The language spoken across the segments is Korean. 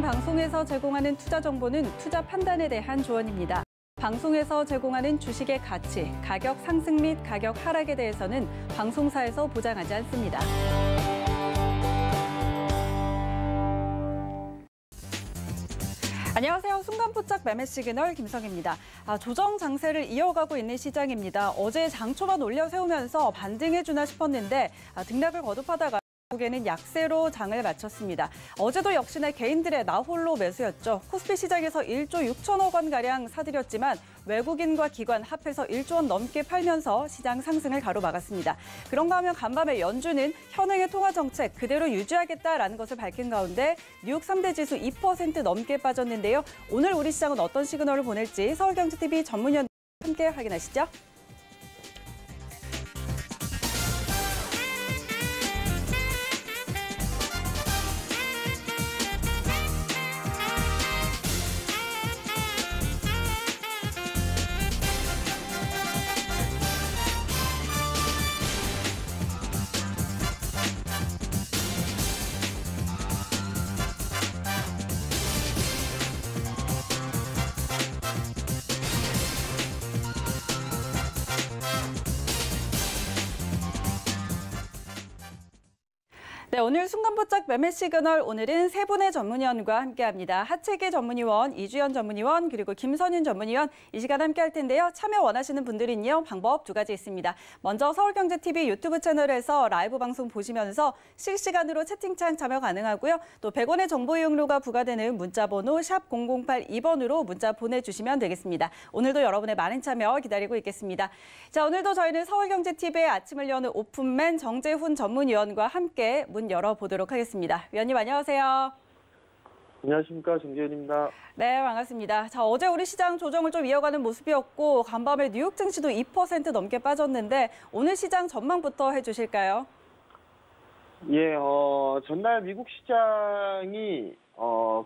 방송에서 제공하는 투자 정보는 투자 판단에 대한 조언입니다. 방송에서 제공하는 주식의 가치, 가격 상승 및 가격 하락에 대해서는 방송사에서 보장하지 않습니다. 안녕하세요. 순간포착 매매 시그널 김성희입니다. 조정 장세를 이어가고 있는 시장입니다. 어제 장 초반 올려 세우면서 반등해주나 싶었는데 등락을 거듭하다가 결국에는 약세로 장을 마쳤습니다. 어제도 역시나 개인들의 나홀로 매수였죠. 코스피 시장에서 1조 6천억 원가량 사들였지만 외국인과 기관 합해서 1조 원 넘게 팔면서 시장 상승을 가로막았습니다. 그런가 하면 간밤에 연준은 현행의 통화 정책 그대로 유지하겠다라는 것을 밝힌 가운데 뉴욕 3대 지수 2% 넘게 빠졌는데요. 오늘 우리 시장은 어떤 시그널을 보낼지 서울경제TV 전문위원 함께 확인하시죠. 네, 오늘 순간포착 매매 시그널 오늘은 세 분의 전문위원과 함께합니다. 하채기 전문위원, 이주연 전문위원, 그리고 김선윤 전문위원 이 시간 함께할 텐데요. 참여 원하시는 분들은요. 방법 두 가지 있습니다. 먼저 서울경제TV 유튜브 채널에서 라이브 방송 보시면서 실시간으로 채팅창 참여 가능하고요. 또 100원의 정보 이용료가 부과되는 문자번호 샵 0082번으로 문자 보내주시면 되겠습니다. 오늘도 여러분의 많은 참여 기다리고 있겠습니다. 자, 오늘도 저희는 서울경제TV의 아침을 여는 오픈맨 정재훈 전문위원과 함께 문 열어보도록 하겠습니다. 위원님 안녕하세요. 안녕하십니까. 정재훈입니다. 네, 반갑습니다. 자, 어제 우리 시장 조정을 좀 이어가는 모습이었고 간밤에 뉴욕 증시도 2% 넘게 빠졌는데 오늘 시장 전망부터 해주실까요? 예, 전날 미국 시장이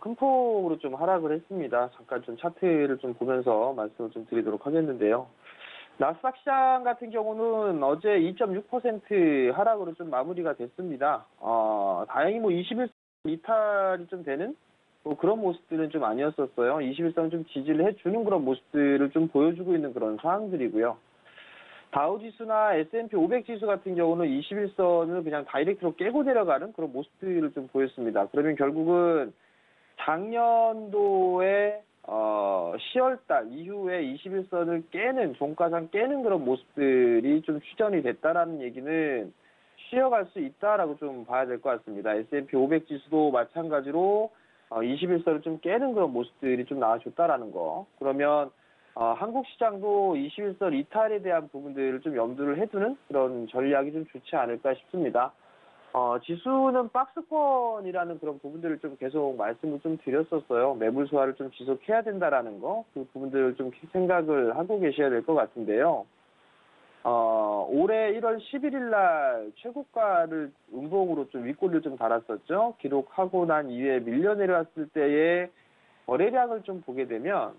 큰 폭으로 좀 하락을 했습니다. 잠깐 좀 차트를 좀 보면서 말씀을 좀 드리도록 하겠는데요. 나스닥 시장 같은 경우는 어제 2.6% 하락으로 좀 마무리가 됐습니다. 다행히 21선 이탈이 좀 되는 그런 모습들은 좀 아니었었어요. 21선 좀 지지를 해주는 그런 모습들을 좀 보여주고 있는 그런 상황들이고요. 다우지수나 S&P 500 지수 같은 경우는 21선을 그냥 다이렉트로 깨고 내려가는 그런 모습들을 좀 보였습니다. 그러면 결국은 작년도에 10월달 이후에 21선을 깨는, 종가상 깨는 그런 모습들이 좀 추전이 됐다라는 얘기는 쉬어갈 수 있다라고 좀 봐야 될 것 같습니다. S&P 500 지수도 마찬가지로 21선을 좀 깨는 그런 모습들이 좀 나와줬다라는 거. 그러면 한국 시장도 21선 이탈에 대한 부분들을 좀 염두를 해두는 그런 전략이 좀 좋지 않을까 싶습니다. 지수는 박스권이라는 그런 부분들을 좀 계속 말씀을 좀 드렸었어요. 매물 소화를 좀 지속해야 된다라는 거, 그 부분들을 좀 생각을 하고 계셔야 될 것 같은데요. 올해 1월 11일 날 최고가를 음봉으로 좀 윗골을 좀 달았었죠. 기록하고 난 이후에 밀려 내려왔을 때의 거래량을 좀 보게 되면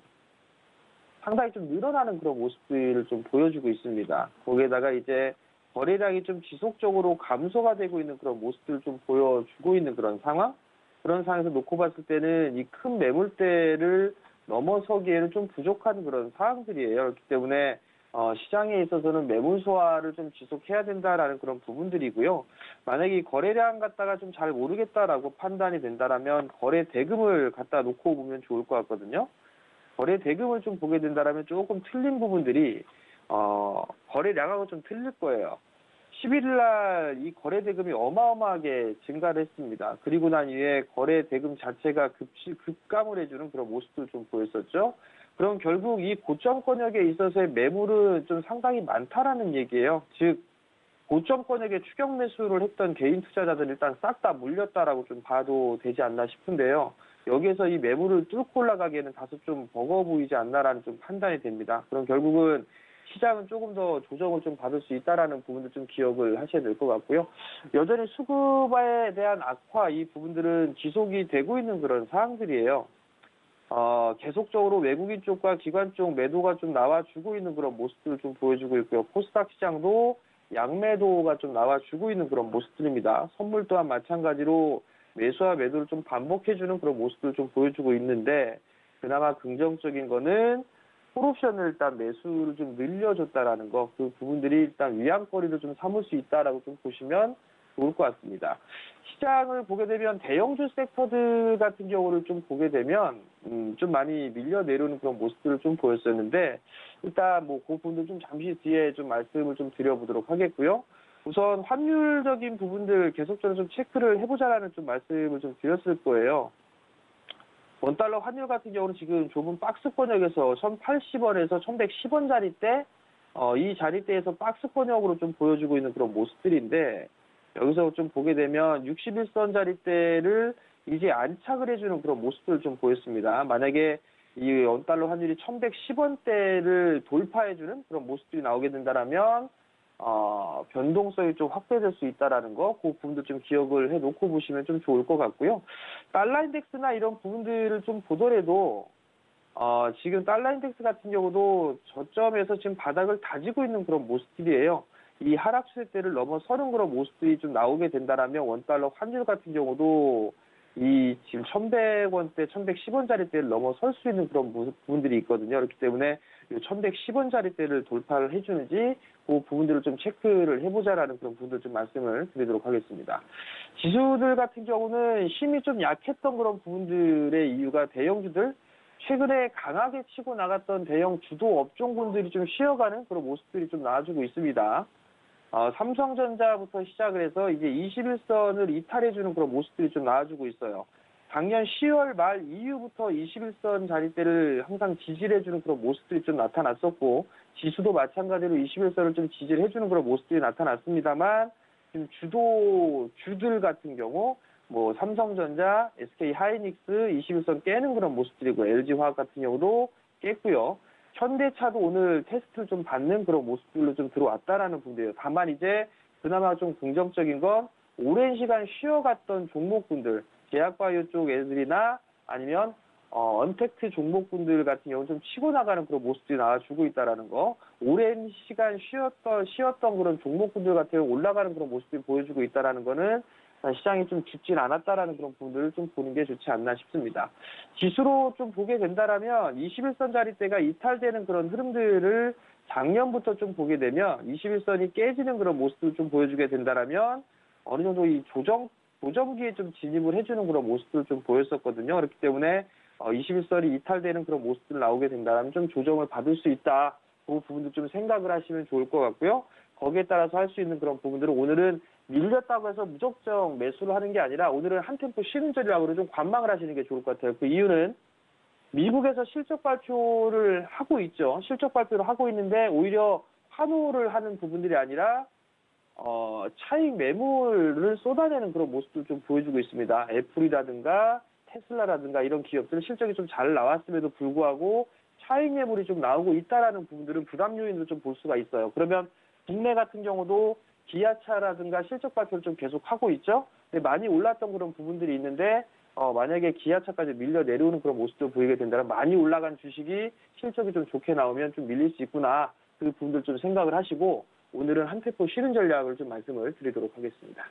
상당히 좀 늘어나는 그런 모습들을 좀 보여주고 있습니다. 거기에다가 이제 거래량이 좀 지속적으로 감소가 되고 있는 그런 모습들을 좀 보여주고 있는 그런 상황? 그런 상황에서 놓고 봤을 때는 이 큰 매물대를 넘어서기에는 좀 부족한 그런 상황들이에요. 그렇기 때문에 시장에 있어서는 매물 소화를 좀 지속해야 된다라는 그런 부분들이고요. 만약에 이 거래량 갖다가 좀 잘 모르겠다라고 판단이 된다라면 거래 대금을 갖다 놓고 보면 좋을 것 같거든요. 거래 대금을 좀 보게 된다라면 조금 틀린 부분들이 거래량하고 좀 틀릴 거예요. 11일 날 이 거래 대금이 어마어마하게 증가를 했습니다. 그리고 난 이후에 거래 대금 자체가 급감을 해주는 그런 모습도 좀 보였었죠. 그럼 결국 이 고점권역에 있어서의 매물은 좀 상당히 많다라는 얘기예요. 즉 고점권역에 추격 매수를 했던 개인 투자자들은 일단 싹 다 물렸다라고 좀 봐도 되지 않나 싶은데요. 여기에서 이 매물을 뚫고 올라가기에는 다소 좀 버거워 보이지 않나라는 좀 판단이 됩니다. 그럼 결국은 시장은 조금 더 조정을 좀 받을 수 있다라는 부분도 좀 기억을 하셔야 될 것 같고요. 여전히 수급에 대한 악화 이 부분들은 지속이 되고 있는 그런 상황들이에요. 계속적으로 외국인 쪽과 기관 쪽 매도가 좀 나와주고 있는 그런 모습들을 좀 보여주고 있고요. 코스닥 시장도 양매도가 좀 나와주고 있는 그런 모습들입니다. 선물 또한 마찬가지로 매수와 매도를 좀 반복해주는 그런 모습들을 좀 보여주고 있는데, 그나마 긍정적인 거는 콜옵션을 일단 매수를 좀 늘려줬다라는 거, 그 부분들이 일단 위안거리를 좀 삼을 수 있다라고 좀 보시면 좋을 것 같습니다. 시장을 보게 되면 대형주 섹터들 같은 경우를 좀 보게 되면 좀 많이 밀려 내려오는 그런 모습들을 좀 보였었는데, 일단 뭐 그 부분들 좀 잠시 뒤에 좀 말씀을 좀 드려보도록 하겠고요. 우선 환율적인 부분들 계속적으로 좀 체크를 해보자라는 좀 말씀을 좀 드렸을 거예요. 원달러 환율 같은 경우는 지금 좁은 박스권역에서 1,080원에서 1,110원 자리대, 이 자리대에서 박스권역으로 좀 보여주고 있는 그런 모습들인데, 여기서 좀 보게 되면 61선 자리대를 이제 안착을 해주는 그런 모습들을 좀 보였습니다. 만약에 이 원달러 환율이 1,110원대를 돌파해주는 그런 모습들이 나오게 된다면 변동성이 좀 확대될 수 있다라는 거, 그 부분도 좀 기억을 해놓고 보시면 좀 좋을 것 같고요. 달러 인덱스나 이런 부분들을 좀 보더라도 지금 달러 인덱스 같은 경우도 저점에서 지금 바닥을 다지고 있는 그런 모습들이에요. 이 하락 추세대를 넘어서는 그런 모습들이 좀 나오게 된다라면 원달러 환율 같은 경우도 이 지금 1,100원대, 1,110원짜리대를 넘어설 수 있는 그런 부분들이 있거든요. 그렇기 때문에 이 1,110원짜리대를 돌파를 해주는지 그 부분들을 좀 체크를 해보자라는 그런 부분들 좀 말씀을 드리도록 하겠습니다. 지수들 같은 경우는 힘이 좀 약했던 그런 부분들의 이유가 대형주들, 최근에 강하게 치고 나갔던 대형 주도 업종군들이 좀 쉬어가는 그런 모습들이 좀 나와주고 있습니다. 삼성전자부터 시작을 해서 이제 21선을 이탈해주는 그런 모습들이 좀 나와주고 있어요. 작년 10월 말 이후부터 21선 자리대를 항상 지지해주는 그런 모습들이 좀 나타났었고, 지수도 마찬가지로 21선을 좀 지지해주는 그런 모습들이 나타났습니다만, 지금 주들 같은 경우, 뭐 삼성전자, SK 하이닉스 21선 깨는 그런 모습들이고, LG화학 같은 경우도 깼고요. 현대차도 오늘 테스트를 좀 받는 그런 모습들로 좀 들어왔다라는 부분이에요. 다만 이제 그나마 좀 긍정적인 건 오랜 시간 쉬어갔던 종목군들, 제약바이오 쪽 애들이나 아니면 언택트 종목군들 같은 경우는 좀 치고 나가는 그런 모습들이 나와주고 있다라는 거. 오랜 시간 쉬었던 그런 종목군들 같은 경우 올라가는 그런 모습들이 보여주고 있다라는 거는 시장이 좀 죽진 않았다라는 그런 부분들을 좀 보는 게 좋지 않나 싶습니다. 지수로 좀 보게 된다라면 21선 자리대가 이탈되는 그런 흐름들을 작년부터 좀 보게 되면 21선이 깨지는 그런 모습을 좀 보여주게 된다라면 어느 정도 이 조정기에 좀 진입을 해주는 그런 모습들을 좀 보였었거든요. 그렇기 때문에 21선이 이탈되는 그런 모습들 나오게 된다면 좀 조정을 받을 수 있다. 그 부분도 좀 생각을 하시면 좋을 것 같고요. 거기에 따라서 할 수 있는 그런 부분들은 오늘은 밀렸다고 해서 무작정 매수를 하는 게 아니라 오늘은 한 템포 쉬는 자리라고 좀 관망을 하시는 게 좋을 것 같아요. 그 이유는 미국에서 실적 발표를 하고 있죠. 실적 발표를 하고 있는데 오히려 환호를 하는 부분들이 아니라 차익 매물을 쏟아내는 그런 모습도 좀 보여주고 있습니다. 애플이라든가 테슬라라든가 이런 기업들은 실적이 좀 잘 나왔음에도 불구하고 차익 매물이 좀 나오고 있다라는 부분들은 부담 요인으로 좀 볼 수가 있어요. 그러면 국내 같은 경우도 기아차라든가 실적 발표를 좀 계속 하고 있죠. 근데 많이 올랐던 그런 부분들이 있는데 만약에 기아차까지 밀려 내려오는 그런 모습도 보이게 된다면 많이 올라간 주식이 실적이 좀 좋게 나오면 좀 밀릴 수 있구나. 그 부분들 좀 생각을 하시고 오늘은 한 템포 쉬는 전략을 좀 말씀을 드리도록 하겠습니다.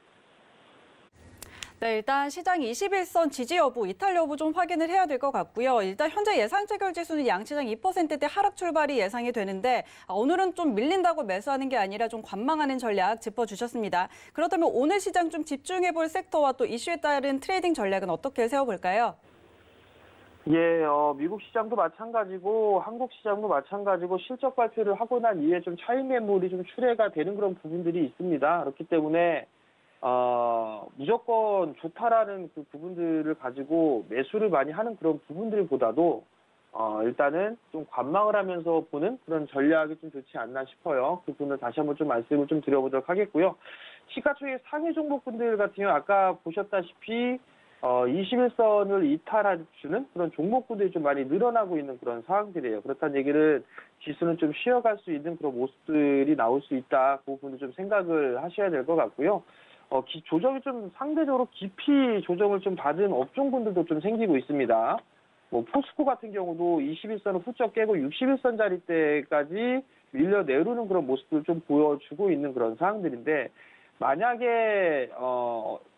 네, 일단 시장 21선 지지 여부, 이탈 여부 좀 확인을 해야 될 것 같고요. 일단 현재 예상 체결 지수는 양시장 2%대 하락 출발이 예상이 되는데 오늘은 좀 밀린다고 매수하는 게 아니라 좀 관망하는 전략 짚어주셨습니다. 그렇다면 오늘 시장 좀 집중해볼 섹터와 또 이슈에 따른 트레이딩 전략은 어떻게 세워볼까요? 예, 미국 시장도 마찬가지고 한국 시장도 마찬가지고 실적 발표를 하고 난 이후에 좀 차익 매물이 좀 출회가 되는 그런 부분들이 있습니다. 그렇기 때문에 무조건 좋다라는 그 부분들을 가지고 매수를 많이 하는 그런 부분들보다도 일단은 좀 관망을 하면서 보는 그런 전략이 좀 좋지 않나 싶어요. 그 부분을 다시 한번 좀 말씀을 좀 드려보도록 하겠고요. 시가총액 상위 종목군들 같은 경우 아까 보셨다시피 21선을 이탈해주는 그런 종목군들이 좀 많이 늘어나고 있는 그런 상황들이에요. 그렇다는 얘기는 지수는 좀 쉬어갈 수 있는 그런 모습들이 나올 수 있다. 그 부분도 좀 생각을 하셔야 될 것 같고요. 조정이 좀 상대적으로 깊이 조정을 좀 받은 업종군들도 좀 생기고 있습니다. 뭐 포스코 같은 경우도 21선을 훌쩍 깨고 61선 자리대까지 밀려 내려오는 그런 모습들을 좀 보여주고 있는 그런 상황들인데 만약에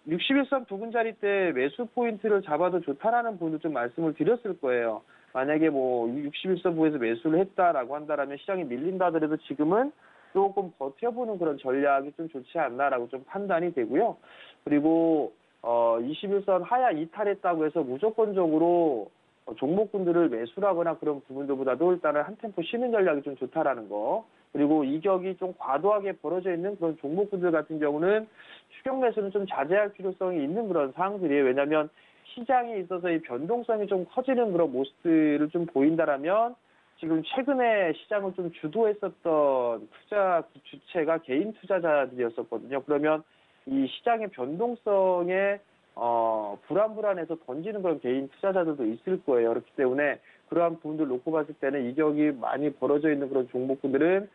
61선 부근자리 때 매수 포인트를 잡아도 좋다라는 분도 좀 말씀을 드렸을 거예요. 만약에 뭐 61선 부에서 매수를 했다라고 한다라면 시장이 밀린다 하더라도 지금은 조금 버텨보는 그런 전략이 좀 좋지 않나라고 좀 판단이 되고요. 그리고 21선 하야 이탈했다고 해서 무조건적으로 종목군들을 매수하거나 그런 부분들보다도 일단은 한 템포 쉬는 전략이 좀 좋다라는 거. 그리고 이격이 좀 과도하게 벌어져 있는 그런 종목군들 같은 경우는 추격 매수는 좀 자제할 필요성이 있는 그런 사항들이에요. 왜냐하면 시장에 있어서 이 변동성이 좀 커지는 그런 모습들을 좀 보인다라면 지금 최근에 시장을 좀 주도했었던 투자 주체가 개인 투자자들이었었거든요. 그러면 이 시장의 변동성에 불안해서 던지는 그런 개인 투자자들도 있을 거예요. 그렇기 때문에 그러한 부분들 놓고 봤을 때는 이격이 많이 벌어져 있는 그런 종목군들은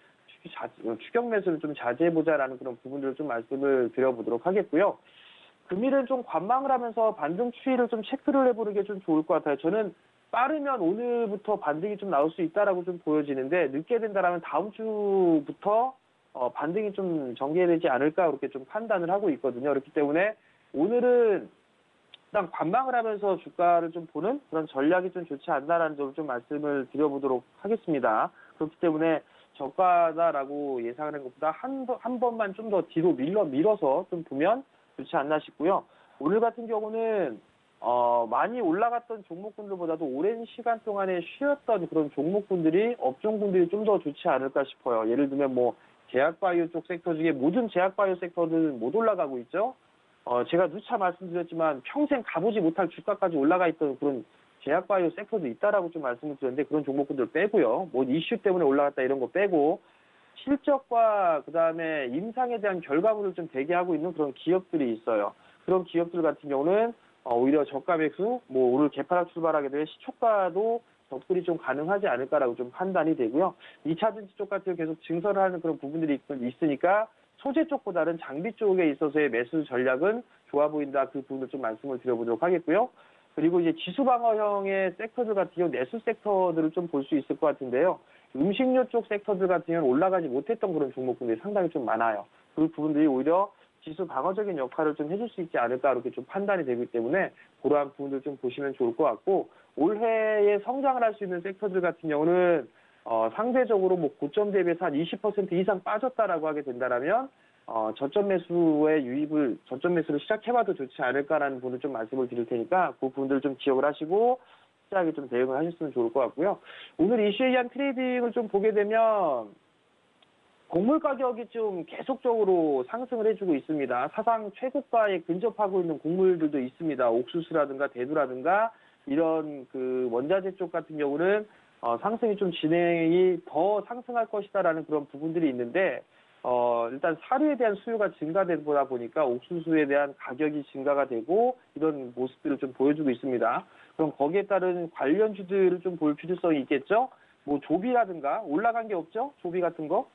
추격 매수를 좀 자제해보자라는 그런 부분들을 좀 말씀을 드려보도록 하겠고요. 금일은 좀 관망을 하면서 반등 추이를 좀 체크를 해보는 게 좀 좋을 것 같아요. 저는 빠르면 오늘부터 반등이 좀 나올 수 있다라고 좀 보여지는데 늦게 된다라면 다음 주부터 반등이 좀 전개되지 않을까 그렇게 좀 판단을 하고 있거든요. 그렇기 때문에 오늘은 일단 관망을 하면서 주가를 좀 보는 그런 전략이 좀 좋지 않나라는 점을 좀 말씀을 드려보도록 하겠습니다. 그렇기 때문에 저가다라고 예상하는 것보다 한 번만 좀 더 뒤로 밀어서 좀 보면 좋지 않나 싶고요. 오늘 같은 경우는 많이 올라갔던 종목군들보다도 오랜 시간 동안에 쉬었던 그런 종목군들이 업종군들이 좀 더 좋지 않을까 싶어요. 예를 들면 뭐 제약바이오 쪽 섹터 중에 모든 제약바이오 섹터들은 못 올라가고 있죠. 제가 누차 말씀드렸지만 평생 가보지 못할 주가까지 올라가 있던 그런 제약바이오 섹터도 있다라고 좀 말씀을 드렸는데 그런 종목군들 빼고요. 뭐 이슈 때문에 올라갔다 이런 거 빼고 실적과 그다음에 임상에 대한 결과물을 좀 대기하고 있는 그런 기업들이 있어요. 그런 기업들 같은 경우는 오히려 저가 매수, 뭐 오늘 개파락 출발하게 되면 시초가도 접근이 좀 가능하지 않을까라고 좀 판단이 되고요. 2차전지 쪽 같은 경우 계속 증설을 하는 그런 부분들이 있으니까 소재 쪽보다는 장비 쪽에 있어서의 매수 전략은 좋아 보인다. 그 부분을 좀 말씀을 드려보도록 하겠고요. 그리고 이제 지수 방어형의 섹터들 같은 경우 내수 섹터들을 좀 볼 수 있을 것 같은데요. 음식료 쪽 섹터들 같은 경우는 올라가지 못했던 그런 종목군들이 상당히 좀 많아요. 그 부분들이 오히려 지수 방어적인 역할을 좀 해줄 수 있지 않을까 이렇게 좀 판단이 되기 때문에 그러한 부분들 좀 보시면 좋을 것 같고 올해에 성장을 할 수 있는 섹터들 같은 경우는 상대적으로 뭐 고점 대비해서 한 20% 이상 빠졌다라고 하게 된다라면 저점 매수를 시작해봐도 좋지 않을까라는 부분을 좀 말씀을 드릴 테니까 그 부분들을 좀 기억을 하시고 시작에 좀 대응을 하셨으면 좋을 것 같고요. 오늘 이슈에 의한 트레이딩을 좀 보게 되면 곡물 가격이 좀 계속적으로 상승을 해주고 있습니다. 사상 최고가에 근접하고 있는 곡물들도 있습니다. 옥수수라든가 대두라든가 이런 그 원자재 쪽 같은 경우는 상승이 좀 진행이 더 상승할 것이다라는 그런 부분들이 있는데 일단 사료에 대한 수요가 증가되다 보니까 옥수수에 대한 가격이 증가가 되고 이런 모습들을 좀 보여주고 있습니다. 그럼 거기에 따른 관련주들을 좀 볼 필요성이 있겠죠. 뭐 조비라든가 올라간 게 없죠. 조비 같은 거.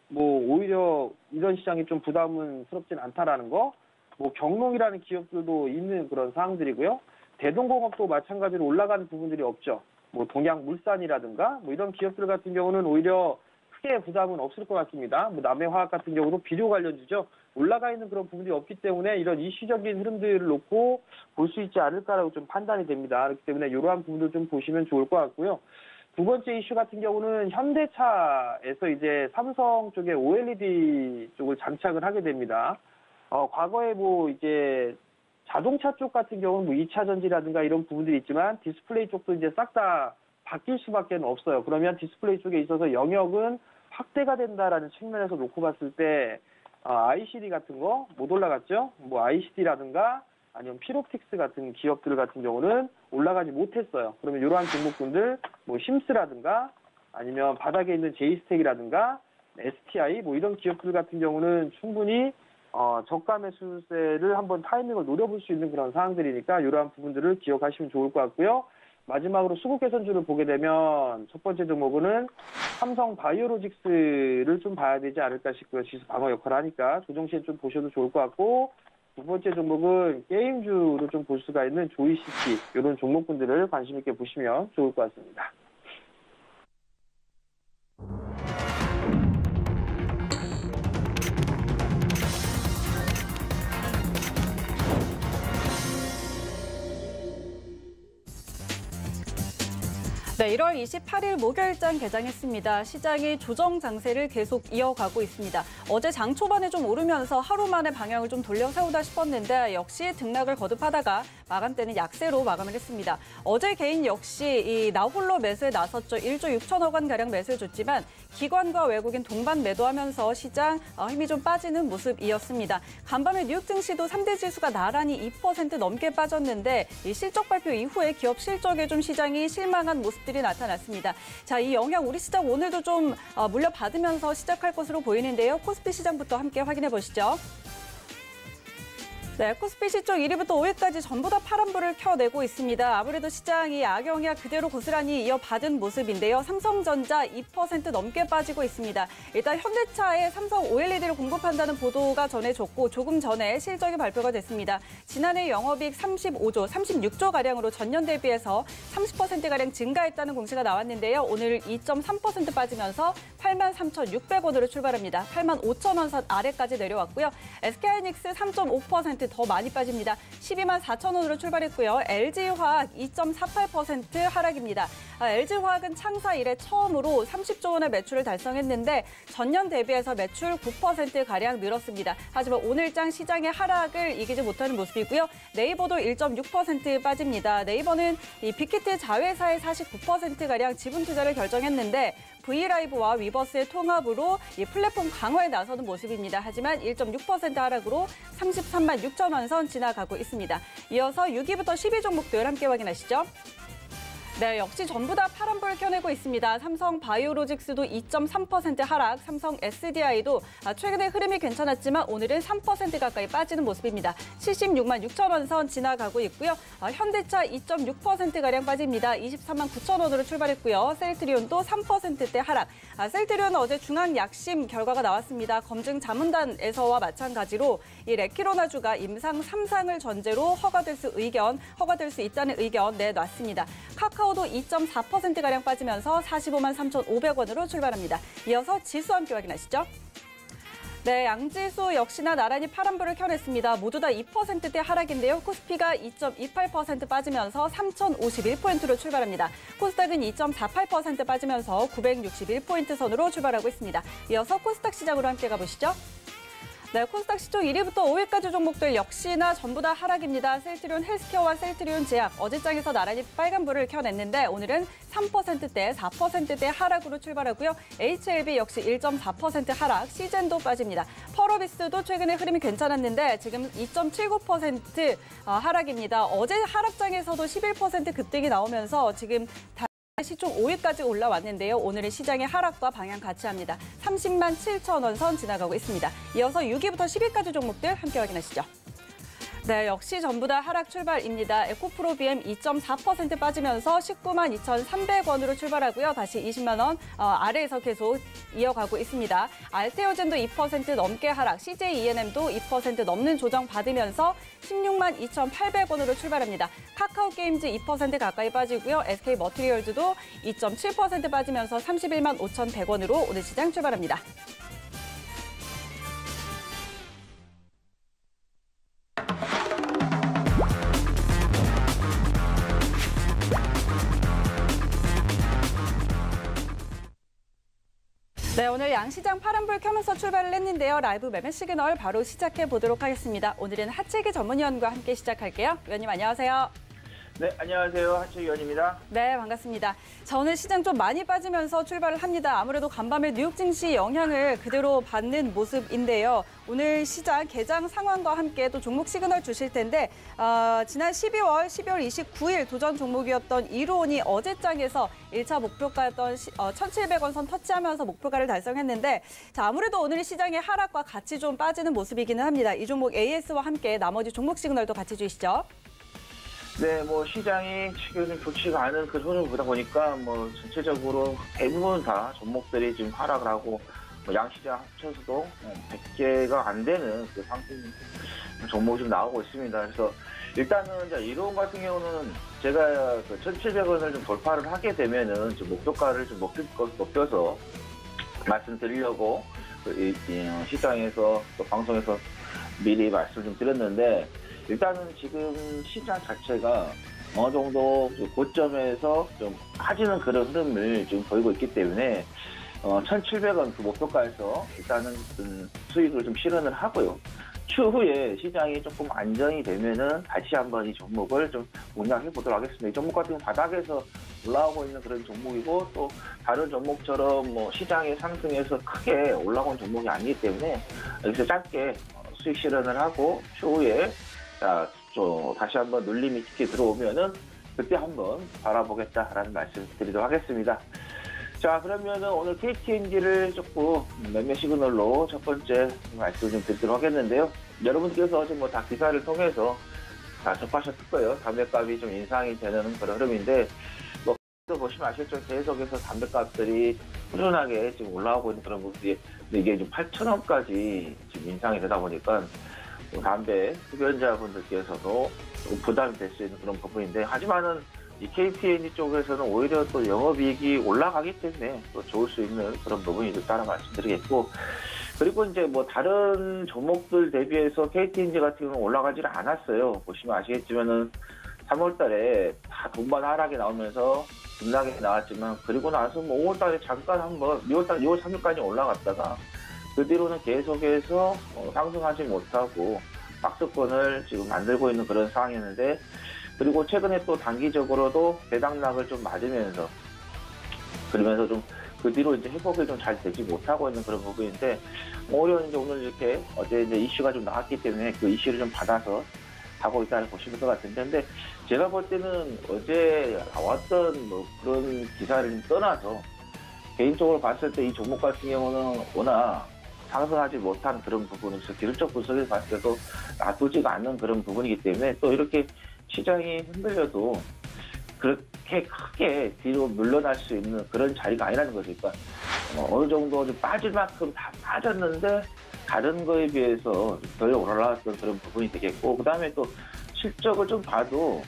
뭐 오히려 이런 시장이 좀 부담스럽진 않다라는 거. 뭐 경농이라는 기업들도 있는 그런 상황들이고요. 대동공업도 마찬가지로 올라가는 부분들이 없죠. 뭐 동양물산이라든가 뭐 이런 기업들 같은 경우는 오히려 크게 부담은 없을 것 같습니다. 뭐 남해화학 같은 경우도 비료 관련주죠. 올라가 있는 그런 부분들이 없기 때문에 이런 이슈적인 흐름들을 놓고 볼 수 있지 않을까라고 좀 판단이 됩니다. 그렇기 때문에 이러한 부분들 좀 보시면 좋을 것 같고요. 두 번째 이슈 같은 경우는 현대차에서 이제 삼성 쪽에 OLED 쪽을 장착을 하게 됩니다. 과거에 뭐 이제 자동차 쪽 같은 경우는 뭐 2차 전지라든가 이런 부분들이 있지만 디스플레이 쪽도 이제 싹 다 바뀔 수밖에 없어요. 그러면 디스플레이 쪽에 있어서 영역은 확대가 된다라는 측면에서 놓고 봤을 때 ICD 같은 거 못 올라갔죠. 뭐 ICD라든가 아니면 피롭틱스 같은 기업들 같은 경우는 올라가지 못했어요. 그러면 이러한 종목군들 뭐 심스라든가 아니면 바닥에 있는 제이스텍이라든가 STI 뭐 이런 기업들 같은 경우는 충분히 저가 매수세를 한번 타이밍을 노려볼 수 있는 그런 상황들이니까 이러한 부분들을 기억하시면 좋을 것 같고요. 마지막으로 수급 개선주를 보게 되면 첫 번째 종목은 삼성 바이오로직스를 좀 봐야 되지 않을까 싶고요. 지수 방어 역할을 하니까 조정 시에 좀 보셔도 좋을 것 같고 두 번째 종목은 게임주로 좀 볼 수가 있는 조이시티 이런 종목군들을 관심 있게 보시면 좋을 것 같습니다. 네, 1월 28일 목요일장 개장했습니다. 시장이 조정 장세를 계속 이어가고 있습니다. 어제 장 초반에 좀 오르면서 하루 만에 방향을 좀 돌려 세우다 싶었는데 역시 등락을 거듭하다가 마감 때는 약세로 마감을 했습니다. 어제 개인 역시 이 나홀로 매수에 나섰죠. 1조 6천억 원 가량 매수해 줬지만 기관과 외국인 동반 매도하면서 시장 힘이 좀 빠지는 모습이었습니다. 간밤에 뉴욕 증시도 3대 지수가 나란히 2% 넘게 빠졌는데 이 실적 발표 이후에 기업 실적에 좀 시장이 실망한 모습들이 나타났습니다. 자, 이 영향 우리 시장 오늘도 좀 물려받으면서 시작할 것으로 보이는데요. 코스피 시장부터 함께 확인해 보시죠. 네, 코스피 시총 1위부터 5위까지 전부 다 파란불을 켜내고 있습니다. 아무래도 시장이 악영향 그대로 고스란히 이어받은 모습인데요. 삼성전자 2% 넘게 빠지고 있습니다. 일단 현대차에 삼성 OLED를 공급한다는 보도가 전해졌고 조금 전에 실적이 발표가 됐습니다. 지난해 영업이익 36조가량으로 전년 대비해서 30%가량 증가했다는 공시가 나왔는데요. 오늘 2.3% 빠지면서 83,600원으로 출발합니다. 85,000원 선 아래까지 내려왔고요. SK하이닉스 3.5% 더 많이 빠집니다. 124,000원으로 출발했고요. LG화학 2.48% 하락입니다. LG화학은 창사 이래 처음으로 30조 원의 매출을 달성했는데 전년 대비해서 매출 9%가량 늘었습니다. 하지만 오늘장 시장의 하락을 이기지 못하는 모습이고요. 네이버도 1.6% 빠집니다. 네이버는 이 빅히트 자회사의 49%가량 지분 투자를 결정했는데 V라이브와 위버스의 통합으로 이 플랫폼 강화에 나서는 모습입니다. 하지만 1.6% 하락으로 33만 6천 원 선 지나가고 있습니다. 이어서 6위부터 10위 종목들 함께 확인하시죠. 네, 역시 전부 다 파란불 켜내고 있습니다. 삼성 바이오로직스도 2.3% 하락, 삼성 SDI도 최근에 흐름이 괜찮았지만 오늘은 3% 가까이 빠지는 모습입니다. 76만 6천 원 선 지나가고 있고요. 현대차 2.6%가량 빠집니다. 23만 9천 원으로 출발했고요. 셀트리온도 3%대 하락. 셀트리온은 어제 중앙약심 결과가 나왔습니다. 검증 자문단에서와 마찬가지로 이 레키로나주가 임상 3상을 전제로 허가될 수 있다는 의견 내놨습니다. 카카오도 2.4%가량 빠지면서 45만 3,500원으로 출발합니다. 이어서 지수 함께 확인하시죠. 네, 양지수 역시나 나란히 파란불을 켜냈습니다. 모두 다 2%대 하락인데요. 코스피가 2.28% 빠지면서 3,051포인트로 출발합니다. 코스닥은 2.48% 빠지면서 961포인트 선으로 출발하고 있습니다. 이어서 코스닥 시장으로 함께 가보시죠. 네, 코스닥 시총 1위부터 5위까지 종목들 역시나 전부 다 하락입니다. 셀트리온 헬스케어와 셀트리온 제약 어제장에서 나란히 빨간불을 켜냈는데 오늘은 3%대, 4%대 하락으로 출발하고요. HLB 역시 1.4% 하락, 시젠도 빠집니다. 펄어비스도 최근에 흐름이 괜찮았는데 지금 2.79% 하락입니다. 어제 하락장에서도 11% 급등이 나오면서 지금 시총 5위까지 올라왔는데요. 오늘은 시장의 하락과 방향 같이 합니다. 30만 7천 원 선 지나가고 있습니다. 이어서 6위부터 10위까지 종목들 함께 확인하시죠. 네, 역시 전부 다 하락 출발입니다. 에코프로 BM 2.4% 빠지면서 19만 2,300원으로 출발하고요. 다시 20만 원 아래에서 계속 이어가고 있습니다. 알테오젠도 2% 넘게 하락, CJ ENM도 2% 넘는 조정 받으면서 16만 2,800원으로 출발합니다. 카카오게임즈 2% 가까이 빠지고요. SK머티리얼즈도 2.7% 빠지면서 31만 5,100원으로 오늘 시장 출발합니다. 네, 오늘 양시장 파란불 켜면서 출발을 했는데요. 라이브 매매 시그널 바로 시작해 보도록 하겠습니다. 오늘은 하채기 전문위원과 함께 시작할게요. 위원님 안녕하세요. 네, 안녕하세요. 하채기 위원입니다. 네, 반갑습니다. 자, 오늘 시장 좀 많이 빠지면서 출발을 합니다. 아무래도 간밤에 뉴욕 증시 영향을 그대로 받는 모습인데요. 오늘 시장 개장 상황과 함께 또 종목 시그널 주실 텐데 지난 12월 29일 도전 종목이었던 이로온이 어제장에서 1차 목표가였던 1,700원 선 터치하면서 목표가를 달성했는데 자, 아무래도 오늘 시장의 하락과 같이 좀 빠지는 모습이기는 합니다. 이 종목 AS와 함께 나머지 종목 시그널도 같이 주시죠. 네, 시장이 지금 좋지가 않은 그 흐름을 보다 보니까 전체적으로 대부분 다 종목들이 지금 하락을 하고 양시장 합쳐서도 100개가 안 되는 그 상승 종목이 좀 나오고 있습니다. 그래서 일단은 이제 이로운 같은 경우는 제가 그 1,700원을 좀 돌파를 하게 되면은 좀 목표가를 좀 높여서 말씀드리려고 시장에서 또 방송에서 미리 말씀을 좀 드렸는데 일단은 지금 시장 자체가 어느 정도 고점에서 좀 빠지는 그런 흐름을 좀 보이고 있기 때문에 1,700원 그 목표가에서 일단은 수익을 좀 실현을 하고요. 추후에 시장이 조금 안정이 되면은 다시 한번 이 종목을 좀 공략해 보도록 하겠습니다. 이 종목 같은 경우 바닥에서 올라오고 있는 그런 종목이고 또 다른 종목처럼 뭐 시장의 상승에서 크게 올라온 종목이 아니기 때문에 여기서 짧게 수익 실현을 하고 추후에 다시 한번 눌림이 깊게 들어오면은 그때 한번 바라보겠다라는 말씀 드리도록 하겠습니다. 자, 그러면은 오늘 KTNG를 조금 매매 시그널로 첫 번째 말씀 좀 드리도록 하겠는데요. 여러분께서 지금 뭐 다 기사를 통해서 다 접하셨을 거예요. 담배값이 좀 인상이 되는 그런 흐름인데, 뭐, 보시면 아시겠죠. 계속해서 담배값들이 꾸준하게 지금 올라오고 있는 그런 모습이, 이게 좀 8,000원까지 지금 인상이 되다 보니까, 담배 흡연자분들께서도 부담이 될 수 있는 그런 부분인데, 하지만은 이 KTNG 쪽에서는 오히려 또 영업이익이 올라가기 때문에 또 좋을 수 있는 그런 부분이 따라 말씀드리겠고, 그리고 이제 뭐 다른 종목들 대비해서 KTNG 같은 경우는 올라가지를 않았어요. 보시면 아시겠지만은 3월 달에 다 동반 하락이 나오면서 급락이 나왔지만, 그리고 나서 뭐 5월 달에 잠깐 한번 6월 3일까지 올라갔다가 그 뒤로는 계속해서 상승하지 못하고 박스권을 지금 만들고 있는 그런 상황이었는데, 그리고 최근에 또 단기적으로도 배당락을 좀 맞으면서 그러면서 좀 그 뒤로 이제 회복이 좀 잘 되지 못하고 있는 그런 부분인데, 오히려 이제 오늘 이렇게 어제 이제 이슈가 좀 나왔기 때문에 그 이슈를 좀 받아서 하고 있다고 보시면 될 것 같은데, 근데 제가 볼 때는 어제 나왔던 뭐 그런 기사를 떠나서 개인적으로 봤을 때 이 종목 같은 경우는 워낙 상승하지 못한 그런 부분에서 기술적 분석에서 봤을 때도 놔두지가 않는 그런 부분이기 때문에, 또 이렇게 시장이 흔들려도 그렇게 크게 뒤로 물러날 수 있는 그런 자리가 아니라는 거죠. 그러니까 어느 정도 좀 빠질 만큼 다 빠졌는데 다른 거에 비해서 덜 올라왔던 그런 부분이 되겠고, 그 다음에 또 실적을 좀 봐도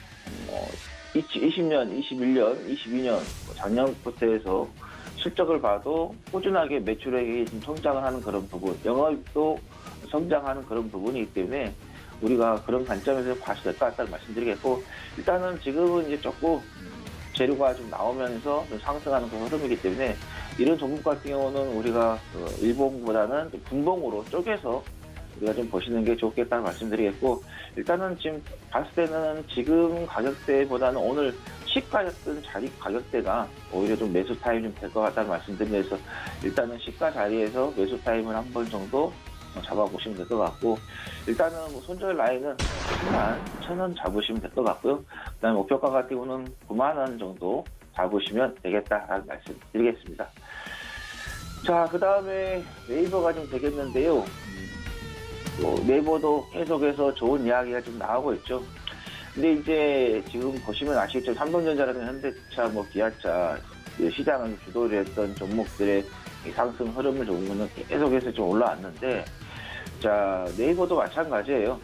20년, 21년, 22년 작년부터 해서 실적을 봐도 꾸준하게 매출액이 좀 성장을 하는 그런 부분, 영업도 성장하는 그런 부분이기 때문에 우리가 그런 관점에서 봐도 될 것 같다는 말씀드리겠고, 일단은 지금은 이제 조금 재료가 좀 나오면서 좀 상승하는 그런 흐름이기 때문에 이런 종목 같은 경우는 우리가 일봉보다는 분봉으로 쪼개서 우리가 좀 보시는 게 좋겠다는 말씀드리겠고, 일단은 지금 봤을 때는 지금 가격대보다는 오늘 시가였던 자리 가격대가 오히려 좀 매수 타임 좀 될 것 같다는 말씀드리면서, 일단은 시가 자리에서 매수 타임을 한 번 정도 잡아보시면 될 것 같고, 일단은 뭐 손절 라인은 11,000원 잡으시면 될 것 같고요. 그 다음에 목표가 같은 경우는 9만원 정도 잡으시면 되겠다라는 말씀 드리겠습니다. 자, 그 다음에 네이버가 좀 되겠는데요. 네이버도 계속해서 좋은 이야기가 좀 나오고 있죠. 근데 이제 지금 보시면 아시겠죠. 삼성전자라든 현대차, 뭐 기아차, 시장을 주도를 했던 종목들의 상승 흐름을 보면 계속해서 좀 올라왔는데, 자, 네이버도 마찬가지예요.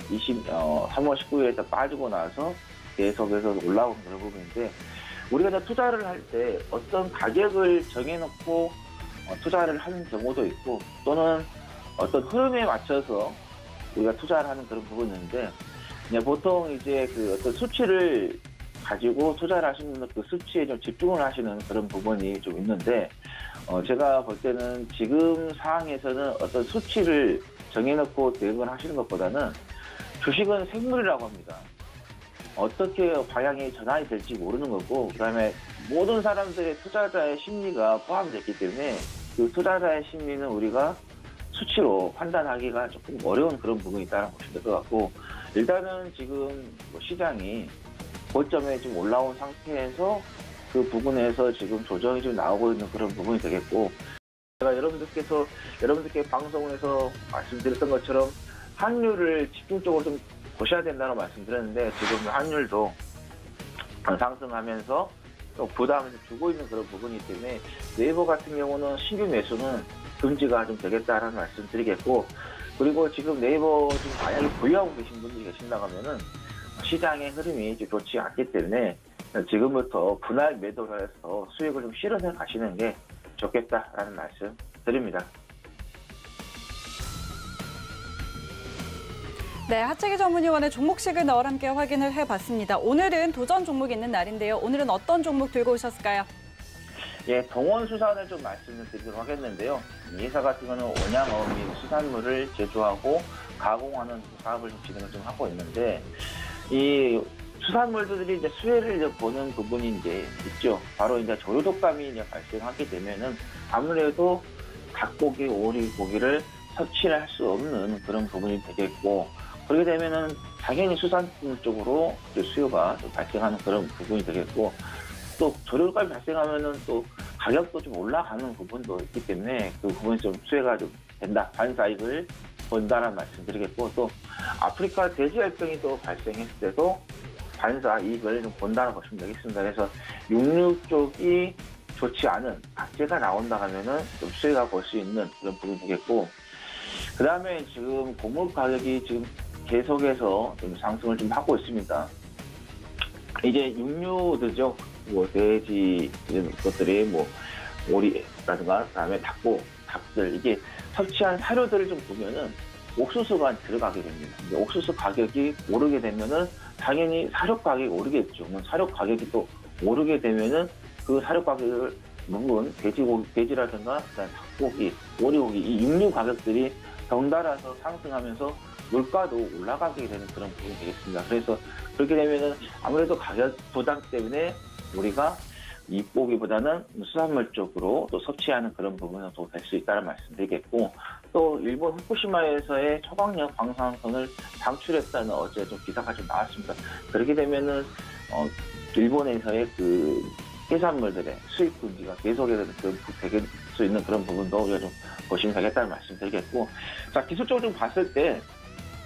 3월 19일에 빠지고 나서 계속해서 올라오는 그런 부분인데, 우리가 투자를 할 때 어떤 가격을 정해놓고 투자를 하는 경우도 있고, 또는 어떤 흐름에 맞춰서 우리가 투자를 하는 그런 부분인데, 그냥 보통 이제 그 어떤 수치를 가지고 투자를 하시는 분들 그 수치에 좀 집중을 하시는 그런 부분이 좀 있는데, 제가 볼 때는 지금 상황에서는 어떤 수치를 정해놓고 대응을 하시는 것보다는 주식은 생물이라고 합니다. 어떻게 방향이 전환이 될지 모르는 거고, 그 다음에 모든 사람들의 투자자의 심리가 포함됐기 때문에 그 투자자의 심리는 우리가 수치로 판단하기가 조금 어려운 그런 부분이 있다고 보시면 될 것 같고, 일단은 지금 시장이 고점에 좀 올라온 상태에서 그 부분에서 지금 조정이 좀 나오고 있는 그런 부분이 되겠고, 제가 여러분들께 방송에서 말씀드렸던 것처럼 환율을 집중적으로 좀 보셔야 된다고 말씀드렸는데, 지금 환율도 상승하면서 또 부담을 주고 있는 그런 부분이기 때문에 네이버 같은 경우는 신규 매수는 금지가 좀 되겠다라는 말씀 드리겠고, 그리고 지금 네이버 지금 만약에 보유하고 계신 분들이 계신다고 하면은 시장의 흐름이 좀 좋지 않기 때문에 지금부터 분할 매도를 해서 수익을 좀 실현해 가시는 게 좋겠다라는 말씀 드립니다. 네, 하채기 전문위원의 종목 시그널 함께 확인을 해봤습니다. 오늘은 도전 종목이 있는 날인데요. 오늘은 어떤 종목 들고 오셨을까요? 예, 동원수산을 좀 말씀을 드리도록 하겠는데요. 이 회사 같은 경우는 원양어 및 수산물을 제조하고 가공하는 사업을 진행을 좀 하고 있는데, 이 수산물들이 이제 수혜를 이제 보는 부분이 이제 있죠. 바로 이제 조류독감이 이제 발생하게 되면은 아무래도 닭고기, 오리고기를 섭취를 할 수 없는 그런 부분이 되겠고, 그렇게 되면은 당연히 수산물 쪽으로 수요가 좀 발생하는 그런 부분이 되겠고, 또 조류독감이 발생하면은 또 가격도 좀 올라가는 부분도 있기 때문에 그 부분이 좀 수혜가 좀 된다, 반사이익을 본다라는 말씀드리겠고, 또 아프리카 돼지열병이 또 발생했을 때도 반사 이익을 좀 본다는 것이 되겠습니다. 그래서 육류 쪽이 좋지 않은 악재가 나온다 하면은 좀 수혜가 볼 수 있는 그런 부분이 되겠고, 그 다음에 지금 곡물 가격이 지금 계속해서 좀 상승을 좀 하고 있습니다. 이제 육류들죠. 뭐 돼지 이런 것들이 뭐 오리라든가 그다음에 닭들 이게 섭취한 사료들을 좀 보면은 옥수수가 들어가게 됩니다. 옥수수 가격이 오르게 되면은 당연히 사료 가격이 오르겠죠. 사료 가격이 또 오르게 되면은 그 사료 가격을 먹은 돼지라든가 그다음에 닭고기, 오리고기 이 육류 가격들이 덩달아서 상승하면서 물가도 올라가게 되는 그런 부분이 되겠습니다. 그래서 그렇게 되면은 아무래도 가격 부담 때문에 우리가 이고기보다는 수산물 쪽으로 또 섭취하는 그런 부분은 또 될 수 있다는 말씀드리겠고, 또 일본 후쿠시마에서의 처방약 방사선을 방출했다는 어제 좀 기사가 좀 나왔습니다. 그렇게 되면은 일본에서의 그 해산물들의 수입 금지가 계속해서 될 수 있는 그런 부분도 우리가 좀 보시면 되겠다는 말씀드리겠고, 자 기술적으로 좀 봤을 때,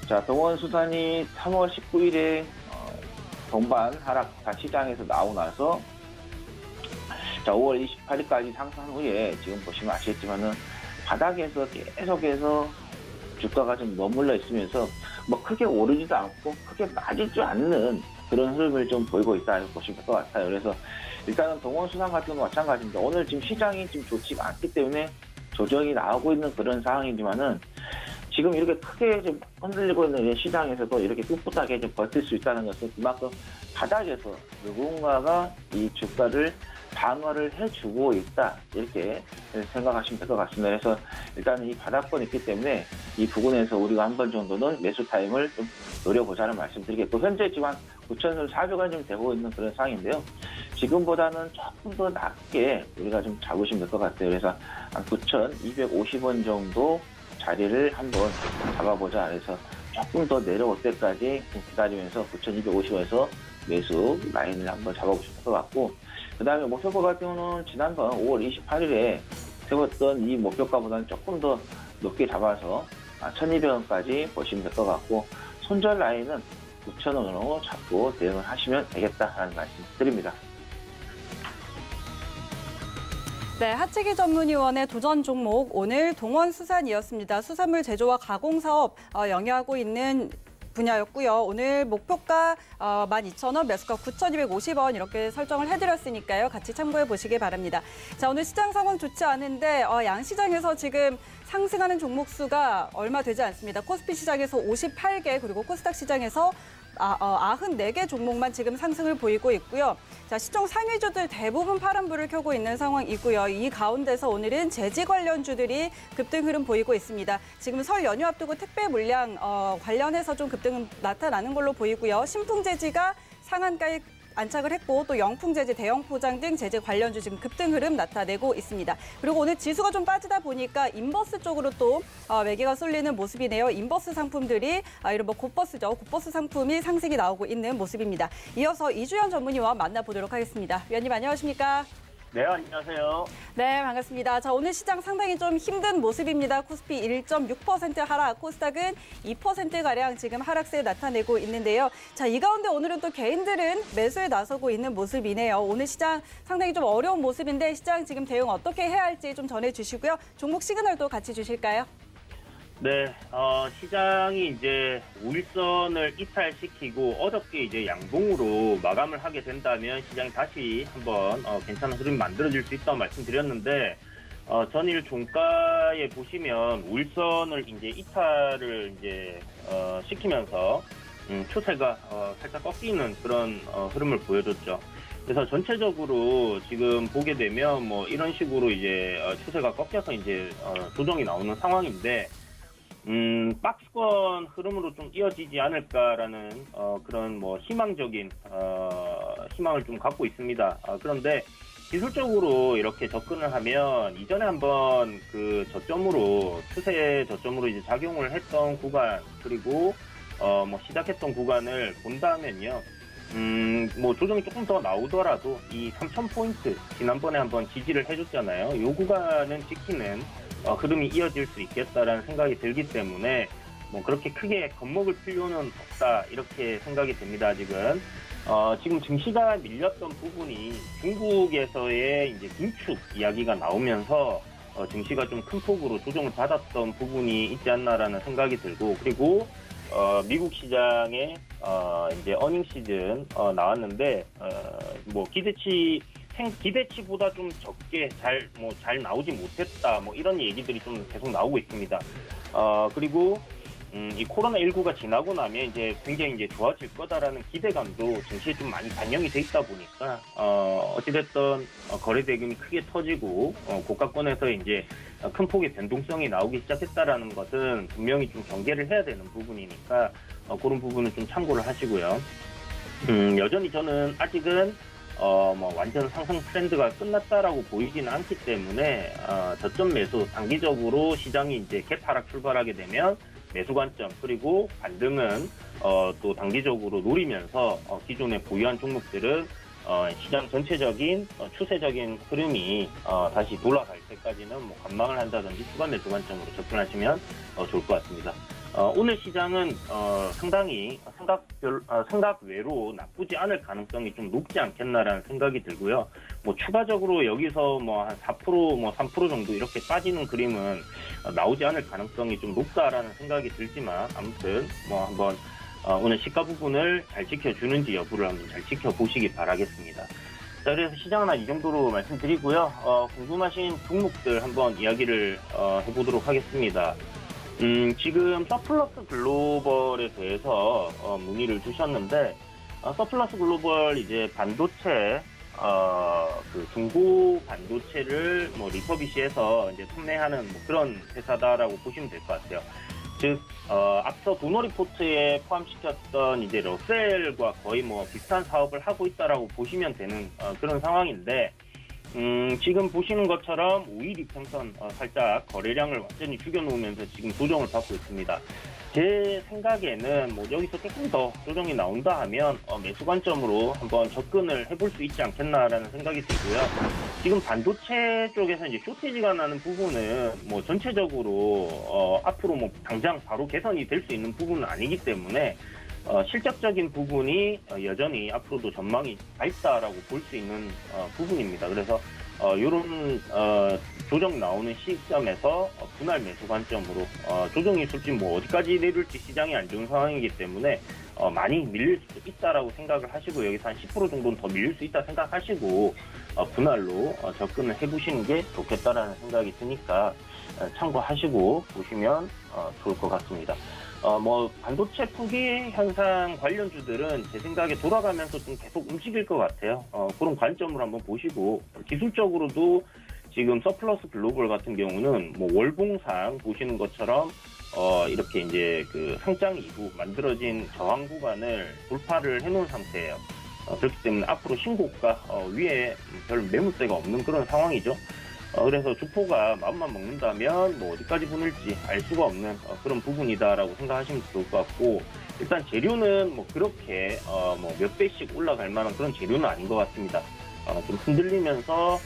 자 동원수산이 3월 19일에 동반 하락 시장에서 나오고 나서 자 5월 28일까지 상승한 후에 지금 보시면 아시겠지만은 바닥에서 계속해서 주가가 좀 머물러 있으면서 뭐 크게 오르지도 않고 크게 빠지지 않는 그런 흐름을 좀 보이고 있다 보시면 될 것 같아요. 그래서 일단은 동원수산 같은 건 마찬가지입니다. 오늘 지금 시장이 지금 좋지가 않기 때문에 조정이 나오고 있는 그런 상황이지만은 지금 이렇게 크게 좀 흔들리고 있는 시장에서도 이렇게 꿋꿋하게 좀 버틸 수 있다는 것은 그만큼 바닥에서 누군가가 이 주가를 방어를 해주고 있다, 이렇게 생각하시면 될 것 같습니다. 그래서 일단은 이 바닥권이 있기 때문에 이 부분에서 우리가 한 번 정도는 매수 타임을 좀 노려보자는 말씀드리겠고, 현재 지금 한 9,400원 좀 되고 있는 그런 상황인데요. 지금보다는 조금 더 낮게 우리가 좀 잡으시면 될 것 같아요. 그래서 한 9,250원 정도 자리를 한번 잡아보자. 그래서 조금 더 내려올 때까지 기다리면서 9,250원에서 매수 라인을 한번 잡아보시면 될 것 같고, 그 다음에 목표가 같은 경우는 지난번 5월 28일에 세웠던 이 목표가보다는 조금 더 높게 잡아서 1,200원까지 보시면 될 것 같고, 손절 라인은 9,000원으로 잡고 대응을 하시면 되겠다라는 말씀 드립니다. 네, 하채기 전문위원의 도전 종목 오늘 동원수산이었습니다. 수산물 제조와 가공 사업 영위하고 있는 분야였고요. 오늘 목표가 12,000원, 매수가 9,250원 이렇게 설정을 해드렸으니까요. 같이 참고해 보시기 바랍니다. 자, 오늘 시장 상황 좋지 않은데 양시장에서 지금 상승하는 종목 수가 얼마 되지 않습니다. 코스피 시장에서 58개, 그리고 코스닥 시장에서 94개 종목만 지금 상승을 보이고 있고요. 자, 시총 상위주들 대부분 파란불을 켜고 있는 상황이고요. 이 가운데서 오늘은 제지 관련주들이 급등 흐름 보이고 있습니다. 지금 설 연휴 앞두고 택배 물량 관련해서 좀 급등 나타나는 걸로 보이고요. 신풍제지가 상한가에 안착을 했고, 또 영풍제지, 대형 포장 등 제재 관련주 지금 급등 흐름 나타내고 있습니다. 그리고 오늘 지수가 좀 빠지다 보니까 인버스 쪽으로 또 매개가 쏠리는 모습이네요. 인버스 상품들이 이런 곧버스죠. 곧버스 상품이 상승이 나오고 있는 모습입니다. 이어서 이주연 전문위와 만나보도록 하겠습니다. 위원님 안녕하십니까? 네, 안녕하세요. 네, 반갑습니다. 자, 오늘 시장 상당히 좀 힘든 모습입니다. 코스피 1.6% 하락, 코스닥은 2%가량 지금 하락세 나타내고 있는데요. 자, 이 가운데 오늘은 또 개인들은 매수에 나서고 있는 모습이네요. 오늘 시장 상당히 좀 어려운 모습인데 시장 지금 대응 어떻게 해야 할지 좀 전해주시고요. 종목 시그널도 같이 주실까요? 네, 시장이 이제 5일선을 이탈시키고 어저께 이제 양봉으로 마감을 하게 된다면 시장이 다시 한번 괜찮은 흐름이 만들어질 수 있다고 말씀드렸는데, 전일 종가에 보시면 울선을 이제 이탈을 이제 시키면서 추세가 살짝 꺾이는 그런 흐름을 보여줬죠. 그래서 전체적으로 지금 보게 되면 뭐 이런 식으로 이제 추세가 꺾여서 이제 조정이 나오는 상황인데 박스권 흐름으로 좀 이어지지 않을까라는 그런 뭐 희망적인 희망을 좀 갖고 있습니다. 그런데 기술적으로 이렇게 접근을 하면 이전에 한번 그 저점으로 추세 저점으로 이제 작용을 했던 구간 그리고 뭐 시작했던 구간을 본다면요. 뭐 조정이 조금 더 나오더라도 이 3,000포인트 지난번에 한번 지지를 해줬잖아요. 이 구간은 지키는 흐름이 이어질 수 있겠다라는 생각이 들기 때문에 뭐 그렇게 크게 겁먹을 필요는 없다 이렇게 생각이 됩니다. 아직은 지금 증시가 밀렸던 부분이 중국에서의 이제 긴축 이야기가 나오면서 증시가 좀 큰 폭으로 조정을 받았던 부분이 있지 않나라는 생각이 들고 그리고 미국 시장에 이제 어닝 시즌 나왔는데 뭐 기대치보다 좀 적게 잘 나오지 못했다 뭐 이런 얘기들이 좀 계속 나오고 있습니다. 그리고 이 코로나19가 지나고 나면 이제 굉장히 이제 좋아질 거다라는 기대감도 증시에 좀 많이 반영이 돼 있다 보니까 어찌됐든 거래 대금이 크게 터지고 고가권에서 이제 큰 폭의 변동성이 나오기 시작했다라는 것은 분명히 좀 경계를 해야 되는 부분이니까 그런 부분은 좀 참고를 하시고요. 여전히 저는 아직은 뭐 완전 상승 트렌드가 끝났다라고 보이지는 않기 때문에 저점 매수 단기적으로 시장이 이제 갭하락 출발하게 되면 매수 관점 그리고 반등은 또 단기적으로 노리면서 기존에 보유한 종목들은 시장 전체적인 추세적인 흐름이 다시 돌아갈 때까지는 뭐 관망을 한다든지 추가 매수 관점으로 접근하시면 좋을 것 같습니다. 오늘 시장은 상당히 생각 외로 나쁘지 않을 가능성이 좀 높지 않겠나라는 생각이 들고요. 뭐 추가적으로 여기서 뭐 한 4%, 뭐 3% 정도 이렇게 빠지는 그림은 나오지 않을 가능성이 좀 높다라는 생각이 들지만 아무튼 뭐 한번 오늘 시가 부분을 잘 지켜주는지 여부를 한번 잘 지켜보시기 바라겠습니다. 자, 그래서 시장은 한 이 정도로 말씀드리고요. 궁금하신 종목들 한번 이야기를 해보도록 하겠습니다. 지금 서플러스 글로벌에 대해서 문의를 주셨는데 서플러스 글로벌 이제 반도체 그 중고 반도체를 뭐 리퍼비시해서 이제 판매하는 뭐 그런 회사다라고 보시면 될 것 같아요. 즉 앞서 도너 리포트에 포함시켰던 이제 러셀과 거의 뭐 비슷한 사업을 하고 있다라고 보시면 되는 그런 상황인데 지금 보시는 것처럼 5일 이평선 살짝 거래량을 완전히 죽여놓으면서 지금 조정을 받고 있습니다. 제 생각에는 뭐 여기서 조금 더 조정이 나온다 하면 매수 관점으로 한번 접근을 해볼 수 있지 않겠나라는 생각이 들고요. 지금 반도체 쪽에서 이제 쇼티지가 나는 부분은 뭐 전체적으로 앞으로 뭐 당장 바로 개선이 될 수 있는 부분은 아니기 때문에 실적적인 부분이 여전히 앞으로도 전망이 밝다라고 볼 수 있는 부분입니다. 그래서 이런 조정 나오는 시점에서 분할 매수 관점으로 조정이 솔직히 뭐 어디까지 내릴지 시장이 안 좋은 상황이기 때문에 많이 밀릴 수 있다라고 생각을 하시고 여기서 한 10% 정도는 더 밀릴 수 있다 생각하시고 분할로 접근을 해보시는 게 좋겠다라는 생각이 드니까 참고하시고 보시면 좋을 것 같습니다. 뭐 반도체 투기 현상 관련주들은 제 생각에 돌아가면서 좀 계속 움직일 것 같아요. 그런 관점으로 한번 보시고 기술적으로도 지금 서플러스 글로벌 같은 경우는 뭐 월봉상 보시는 것처럼 이렇게 이제 그 상장 이후 만들어진 저항 구간을 돌파를 해놓은 상태예요. 그렇기 때문에 앞으로 신고가 위에 별 매물대가 없는 그런 상황이죠. 그래서 주포가 마음만 먹는다면 뭐 어디까지 보낼지 알 수가 없는 그런 부분이다라고 생각하시면 좋을 것 같고 일단 재료는 뭐 그렇게 뭐 몇 배씩 올라갈 만한 그런 재료는 아닌 것 같습니다. 좀 흔들리면서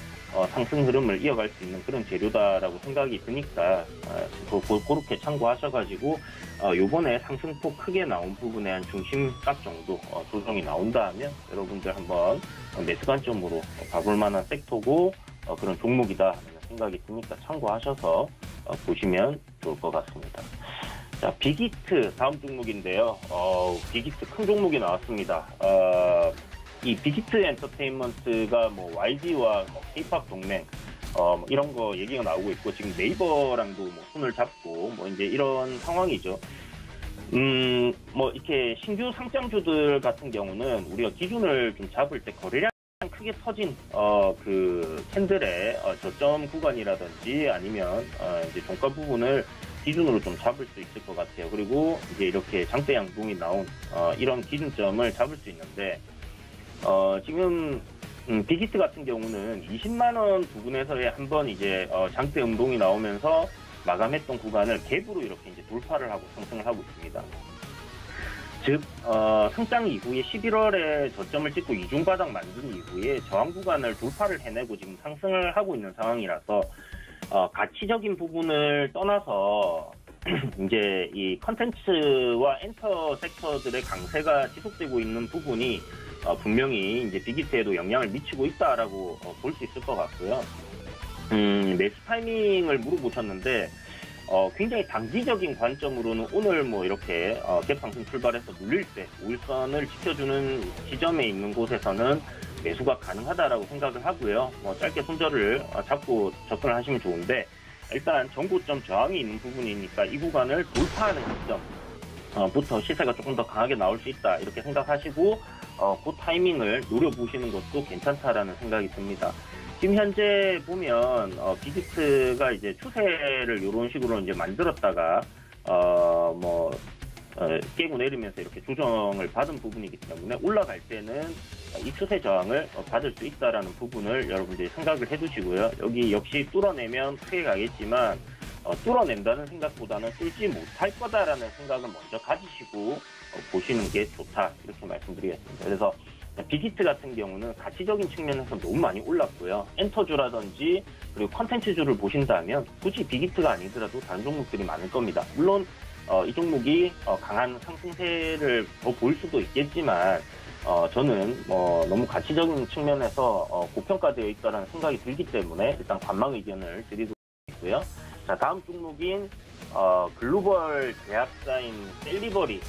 상승 흐름을 이어갈 수 있는 그런 재료다라고 생각이 드니까 그렇게 참고하셔가지고 요번에 상승폭 크게 나온 부분에 한 중심값 정도 조정이 나온다 하면 여러분들 한번 매수 관점으로 가볼 만한 섹터고 그런 종목이다 하는 생각이 드니까 참고하셔서 보시면 좋을 것 같습니다. 자, 빅히트 다음 종목인데요. 빅히트 큰 종목이 나왔습니다. 이 빅히트 엔터테인먼트가 뭐 YG와 뭐 K-팝 동맹 뭐 이런 거 얘기가 나오고 있고 지금 네이버랑도 뭐 손을 잡고 뭐 이제 이런 상황이죠. 뭐 이렇게 신규 상장주들 같은 경우는 우리가 기준을 좀 잡을 때 거래량 크게 터진 그 캔들의 저점 구간이라든지 아니면 이제 종가 부분을 기준으로 좀 잡을 수 있을 것 같아요. 그리고 이제 이렇게 장대 양봉이 나온 이런 기준점을 잡을 수 있는데 지금 빅히트 같은 경우는 20만 원 부근에서의 한번 이제 장대 음봉이 나오면서 마감했던 구간을 갭으로 이렇게 이제 돌파를 하고 상승을 하고 있습니다. 즉 상장 이후에 11월에 저점을 찍고 이중 바닥 만든 이후에 저항 구간을 돌파를 해내고 지금 상승을 하고 있는 상황이라서 가치적인 부분을 떠나서 이제 이 컨텐츠와 엔터 섹터들의 강세가 지속되고 있는 부분이 분명히 이제 빅히트에도 영향을 미치고 있다라고 볼 수 있을 것 같고요. 매수 타이밍을 물어보셨는데 굉장히 단기적인 관점으로는 오늘 뭐 이렇게 갭 상승 출발해서 눌릴 때 5일선을 지켜주는 지점에 있는 곳에서는 매수가 가능하다라고 생각을 하고요. 뭐 짧게 손절을 잡고 접근을 하시면 좋은데 일단 전고점 저항이 있는 부분이니까 이 구간을 돌파하는 시점부터 시세가 조금 더 강하게 나올 수 있다 이렇게 생각하시고 그 타이밍을 노려보시는 것도 괜찮다라는 생각이 듭니다. 지금 현재 보면 빅히트가 이제 추세를 이런 식으로 이제 만들었다가 깨고 내리면서 이렇게 조정을 받은 부분이기 때문에 올라갈 때는 이 추세 저항을 받을 수 있다라는 부분을 여러분들이 생각을 해두시고요. 여기 역시 뚫어내면 크게 가겠지만 뚫어낸다는 생각보다는 뚫지 못할 거다라는 생각은 먼저 가지시고 보시는 게 좋다 이렇게 말씀드리겠습니다. 그래서 빅히트 같은 경우는 가치적인 측면에서 너무 많이 올랐고요. 엔터주라든지 그리고 컨텐츠주를 보신다면 굳이 빅히트가 아니더라도 다른 종목들이 많을 겁니다. 물론 이 종목이 강한 상승세를 더 보일 수도 있겠지만 저는 너무 가치적인 측면에서 고평가되어 있다는 생각이 들기 때문에 일단 관망 의견을 드리고 있고요. 자, 다음 종목인 글로벌 제약사인 셀리버리.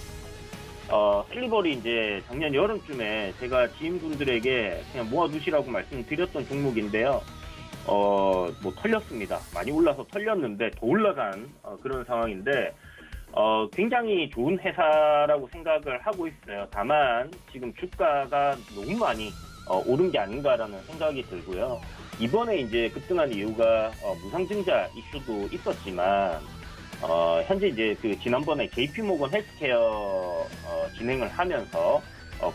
셀리버리 이제 작년 여름쯤에 제가 지인분들에게 그냥 모아두시라고 말씀드렸던 종목인데요. 뭐 털렸습니다. 많이 올라서 털렸는데 더 올라간 그런 상황인데 굉장히 좋은 회사라고 생각을 하고 있어요. 다만 지금 주가가 너무 많이 오른 게 아닌가라는 생각이 들고요. 이번에 이제 급등한 이유가 무상증자 이슈도 있었지만 현재 이제 그 지난번에 JP모건 헬스케어 진행을 하면서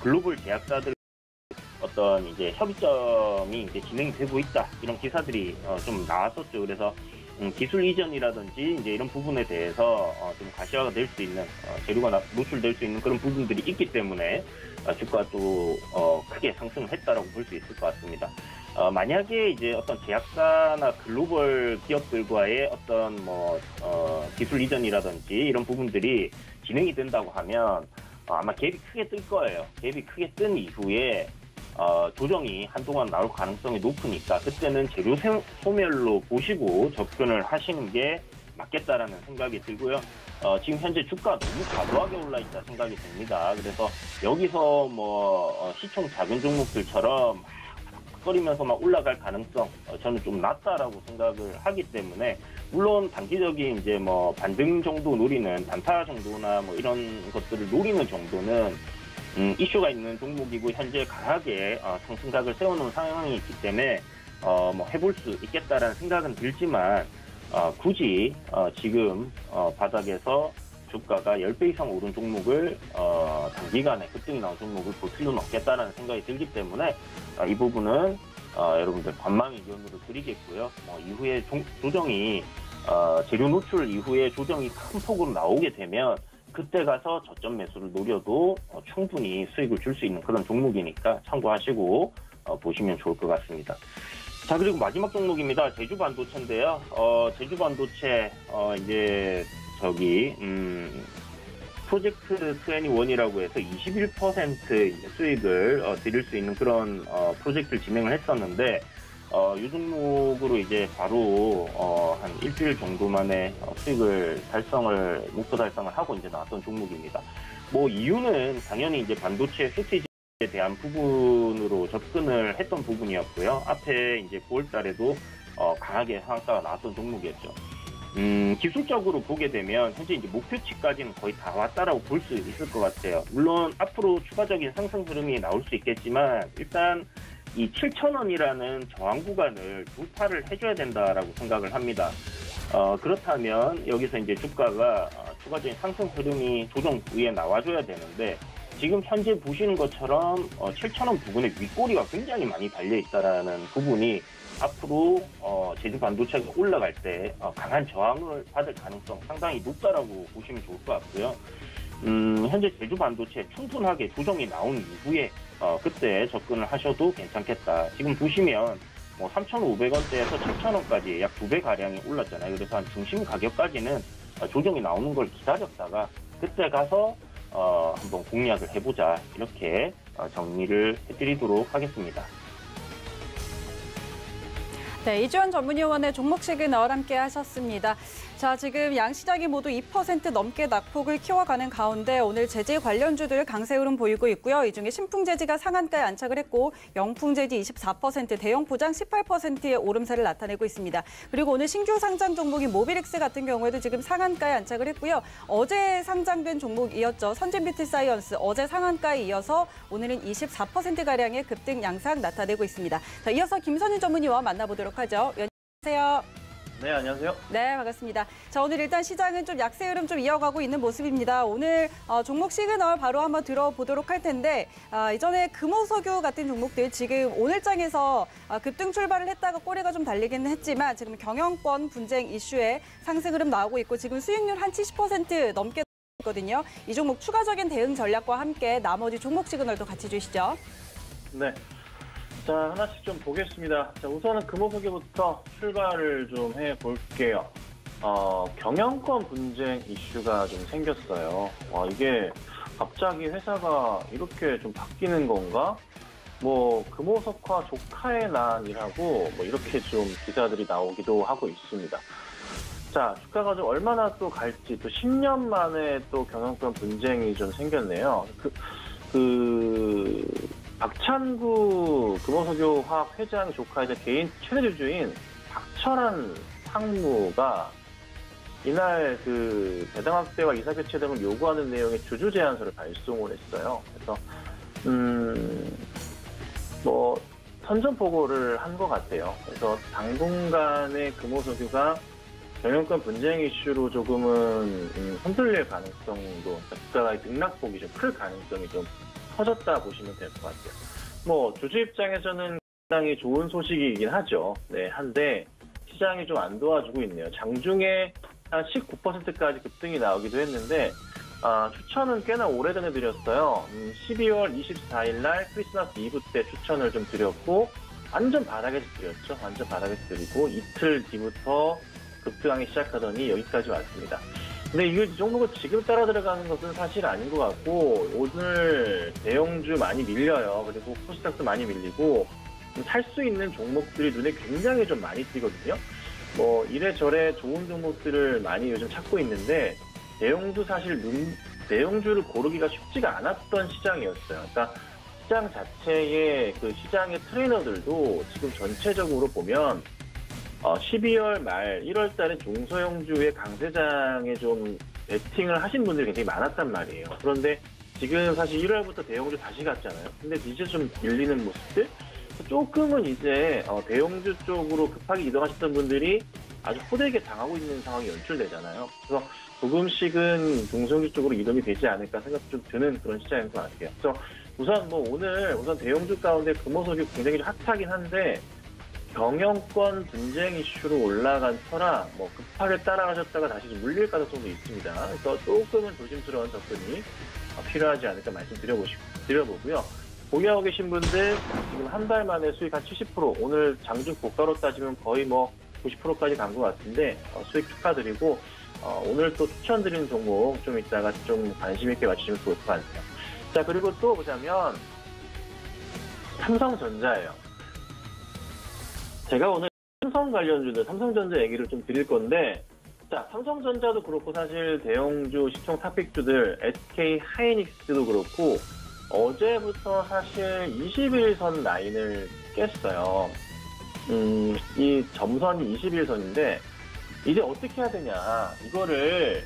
글로벌 제약사들 어떤 이제 협의점이 이제 진행되고 있다 이런 기사들이 좀 나왔었죠. 그래서 기술 이전이라든지 이제 이런 부분에 대해서 좀 가시화가 될 수 있는 재료가 노출될 수 있는 그런 부분들이 있기 때문에 주가도 크게 상승을 했다라고 볼 수 있을 것 같습니다. 만약에 이제 어떤 제약사나 글로벌 기업들과의 어떤 기술 이전이라든지 이런 부분들이 진행이 된다고 하면 아마 갭이 크게 뜰 거예요. 갭이 크게 뜬 이후에 조정이 한동안 나올 가능성이 높으니까 그때는 재료 소멸로 보시고 접근을 하시는 게 맞겠다라는 생각이 들고요. 지금 현재 주가 너무 과도하게 올라있다 생각이 듭니다. 그래서 여기서 시총 작은 종목들처럼 거리면서 막 올라갈 가능성 저는 좀 낮다라고 생각을 하기 때문에 물론 단기적인 이제 반등 정도 노리는 단타 정도나 이런 것들을 노리는 정도는 이슈가 있는 종목이고 현재 강하게 상승각을 세워놓은 상황이 있기 때문에 해볼 수 있겠다라는 생각은 들지만 굳이 지금 바닥에서 주가가 10배 이상 오른 종목을 단기간에 급등이 나온 종목을 볼 필요는 없겠다라는 생각이 들기 때문에 이 부분은 여러분들 관망 의견으로 드리겠고요. 이후에 조정이 재료 노출 이후에 조정이 큰 폭으로 나오게 되면 그때 가서 저점 매수를 노려도 충분히 수익을 줄 수 있는 그런 종목이니까 참고하시고 보시면 좋을 것 같습니다. 자, 그리고 마지막 종목입니다. 제주반도체인데요. 제주반도체 이제 프로젝트 21이라고 해서 21% 이제 수익을 드릴 수 있는 그런 프로젝트를 진행을 했었는데 이 종목으로 이제 바로 한 일주일 정도 만에 수익을 목표 달성을 하고 이제 나왔던 종목입니다. 이유는 당연히 이제 반도체 쇼티지에 대한 부분으로 접근을 했던 부분이었고요. 앞에 이제 9월 달에도 강하게 상한가가 나왔던 종목이었죠. 기술적으로 보게 되면 현재 이제 목표치까지는 거의 다 왔다라고 볼 수 있을 것 같아요. 물론 앞으로 추가적인 상승 흐름이 나올 수 있겠지만 일단 이 7,000원이라는 저항 구간을 돌파를 해줘야 된다라고 생각을 합니다. 그렇다면 여기서 이제 주가가 추가적인 상승 흐름이 조정 후에 나와줘야 되는데 지금 현재 보시는 것처럼 7,000원 부근에 윗꼬리가 굉장히 많이 달려 있다라는 부분이 앞으로 제주 반도체가 올라갈 때 강한 저항을 받을 가능성 상당히 높다라고 보시면 좋을 것 같고요. 현재 제주 반도체 튼튼하게 조정이 나온 이후에 그때 접근을 하셔도 괜찮겠다. 지금 보시면 3,500원대에서 7,000원까지 약 2배 가량이 올랐잖아요. 그래서 한 중심 가격까지는 조정이 나오는 걸 기다렸다가 그때 가서 한번 공략을 해보자 이렇게 정리를 해드리도록 하겠습니다. 네, 이주연 전문위원의 종목 시그널 함께 하셨습니다. 자, 지금 양 시장이 모두 2% 넘게 낙폭을 키워가는 가운데 오늘 재질 관련주들 강세 흐름 보이고 있고요. 이 중에 신풍재지가 상한가에 안착을 했고 영풍재지 24%, 대형포장 18%의 오름세를 나타내고 있습니다. 그리고 오늘 신규 상장 종목인 모비렉스 같은 경우에도 지금 상한가에 안착을 했고요. 어제 상장된 종목이었죠. 선진뷰티사이언스 어제 상한가에 이어서 오늘은 24%가량의 급등 양상 나타내고 있습니다. 자, 이어서 김선희 전문위원 만나보도록 하죠. 안녕하세요. 네, 안녕하세요. 네, 반갑습니다. 자, 오늘 일단 시장은 좀 약세 흐름 좀 이어가고 있는 모습입니다. 오늘 종목 시그널 바로 한번 들어보도록 할 텐데 이전에 금호석유 같은 종목들 지금 오늘장에서 급등 출발을 했다가 꼬리가 좀 달리기는 했지만 지금 경영권 분쟁 이슈에 상승 흐름 나오고 있고 지금 수익률 한 70% 넘게 있거든요. 이 종목 추가적인 대응 전략과 함께 나머지 종목 시그널도 같이 주시죠. 네. 자, 하나씩 좀 보겠습니다. 자, 우선은 금호석유부터 출발을 좀 해볼게요. 경영권 분쟁 이슈가 좀 생겼어요. 이게 갑자기 회사가 이렇게 좀 바뀌는 건가? 금호석화 조카의 난이라고 이렇게 좀 기사들이 나오기도 하고 있습니다. 자, 주가가 좀 얼마나 또 갈지 또 10년 만에 또 경영권 분쟁이 좀 생겼네요. 박찬구 금호석유화학 회장 조카이자 개인 최대 주주인 박철한 상무가 이날 그 배당 확대와 이사 교체 등을 요구하는 내용의 주주 제안서를 발송을 했어요. 그래서 선전포고를 한 것 같아요. 그래서 당분간의 금호석유가 경영권 분쟁 이슈로 조금은 흔들릴 가능성도, 주가의 등락폭이 좀 클 가능성이 좀 커졌다 보시면 될 것 같아요. 주주 입장에서는 상당히 좋은 소식이긴 하죠. 네, 한데 시장이 좀 안 도와주고 있네요. 장중에 한 19%까지 급등이 나오기도 했는데 추천은 꽤나 오래전에 드렸어요. 12월 24일 날 크리스마스 이브 때 추천을 좀 드렸고 완전 바닥에서 드렸죠. 완전 바닥에서 드리고 이틀 뒤부터 급등하기 시작하더니 여기까지 왔습니다. 근데 이 종목은 지금 따라 들어가는 것은 사실 아닌 것 같고 오늘 대형주 많이 밀려요. 그리고 코스닥도 많이 밀리고 살 수 있는 종목들이 눈에 굉장히 좀 많이 띄거든요. 이래저래 좋은 종목들을 많이 요즘 찾고 있는데 대형주 사실 대형주를 고르기가 쉽지가 않았던 시장이었어요. 그러니까 시장 자체의 그 시장의 트레이너들도 지금 전체적으로 보면 12월 말 1월 달에 중소형주의 강세장에 좀 베팅을 하신 분들이 굉장히 많았단 말이에요. 그런데 지금 사실 1월부터 대형주 다시 갔잖아요. 근데 이제 좀 밀리는 모습들? 조금은 이제 대형주 쪽으로 급하게 이동하셨던 분들이 아주 호되게 당하고 있는 상황이 연출되잖아요. 그래서 조금씩은 중소형주 쪽으로 이동이 되지 않을까 생각이 좀 드는 그런 시장인 것 같아요. 그래서 우선 대형주 가운데 금호석유 굉장히 좀 핫하긴 한데 경영권 분쟁 이슈로 올라간 터라 급하게 따라가셨다가 다시 좀 물릴 가능성도 있습니다. 그래서 조금은 조심스러운 접근이 필요하지 않을까 말씀드려보고요. 보유하고 계신 분들 지금 한 달 만에 수익 한 70%, 오늘 장중 고가로 따지면 거의 90%까지 간 것 같은데 수익 축하드리고 오늘 또 추천드리는 종목 좀 이따가 좀 관심 있게 맞추시면 좋을 것 같아요. 자, 그리고 또 보자면 삼성전자예요. 제가 오늘 삼성 관련주들, 삼성전자 얘기를 좀 드릴 건데, 자, 삼성전자도 그렇고 사실 대형주 시총 탑픽주들 SK 하이닉스도 그렇고 어제부터 사실 21선 라인을 깼어요. 이 점선이 21선인데 이제 어떻게 해야 되냐, 이거를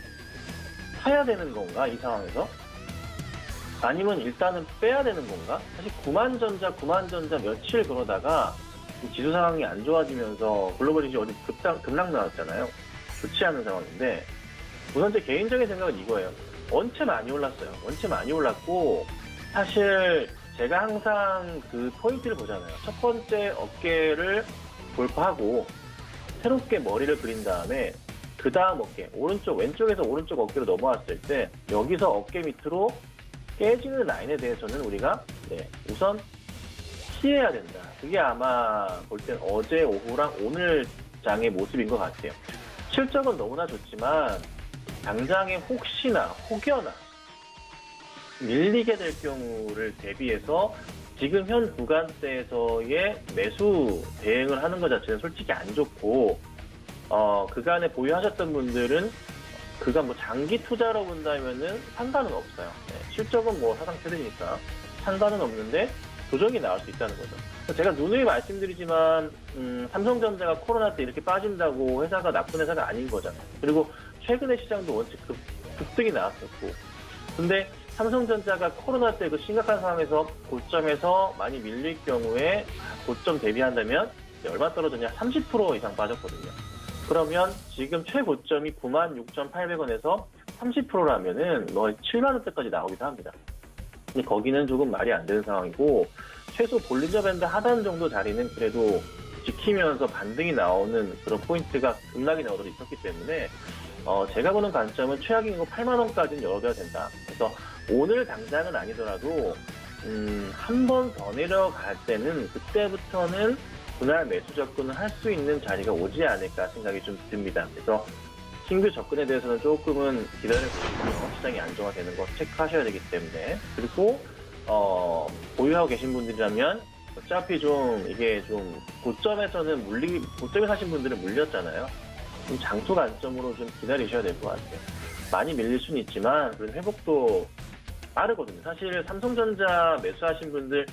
사야 되는 건가 이 상황에서? 아니면 일단은 빼야 되는 건가? 사실 구만전자 며칠 그러다가 지수 상황이 안 좋아지면서 글로벌 증시 어디 급락 나왔잖아요. 좋지 않은 상황인데, 우선 제 개인적인 생각은 이거예요. 원체 많이 올랐어요. 원체 많이 올랐고, 사실 제가 항상 그 포인트를 보잖아요. 첫 번째 어깨를 돌파하고 새롭게 머리를 그린 다음에 그 다음 어깨, 왼쪽에서 오른쪽 어깨로 넘어왔을 때 여기서 어깨 밑으로 깨지는 라인에 대해서는 우리가 우선 피해야 된다. 그게 아마 볼 땐 어제 오후랑 오늘 장의 모습인 것 같아요. 실적은 너무나 좋지만 당장에 혹여나 밀리게 될 경우를 대비해서 지금 현 구간대에서의 매수 대응을 하는 것 자체는 솔직히 안 좋고, 그간에 보유하셨던 분들은 그간 뭐 장기 투자로 본다면은 상관은 없어요. 실적은 뭐 사상 최대니까 상관은 없는데 조정이 나올 수 있다는 거죠. 제가 누누이 말씀드리지만 삼성전자가 코로나 때 이렇게 빠진다고 회사가 나쁜 회사가 아닌 거잖아요. 그리고 최근에 시장도 원체 급등이 나왔었고, 근데 삼성전자가 코로나 때 그 심각한 상황에서 고점에서 많이 밀릴 경우에 고점 대비한다면 얼마 떨어졌냐? 30% 이상 빠졌거든요. 그러면 지금 최고점이 96,800원에서 30%라면은 7만원대까지 나오기도 합니다. 근데 거기는 조금 말이 안 되는 상황이고, 최소 볼린저 밴드 하단 정도 자리는 그래도 지키면서 반등이 나오는 그런 포인트가 급락이 나오도록 있었기 때문에 제가 보는 관점은 최악인 거 8만원까지는 열어둬야 된다. 그래서 오늘 당장은 아니더라도 한 번 더 내려갈 때는 그때부터는 분할 매수 접근을 할 수 있는 자리가 오지 않을까 생각이 좀 듭니다. 그래서 신규 접근에 대해서는 조금은 기다려보시고 시장이 안정화되는 거 체크하셔야 되기 때문에, 그리고 보유하고 계신 분들이라면 어차피 좀 이게 좀 고점에서는 고점에 사신 분들은 물렸잖아요. 좀 장투 관점으로 좀 기다리셔야 될 것 같아요. 많이 밀릴 수는 있지만 그래도 회복도 빠르거든요. 사실 삼성전자 매수하신 분들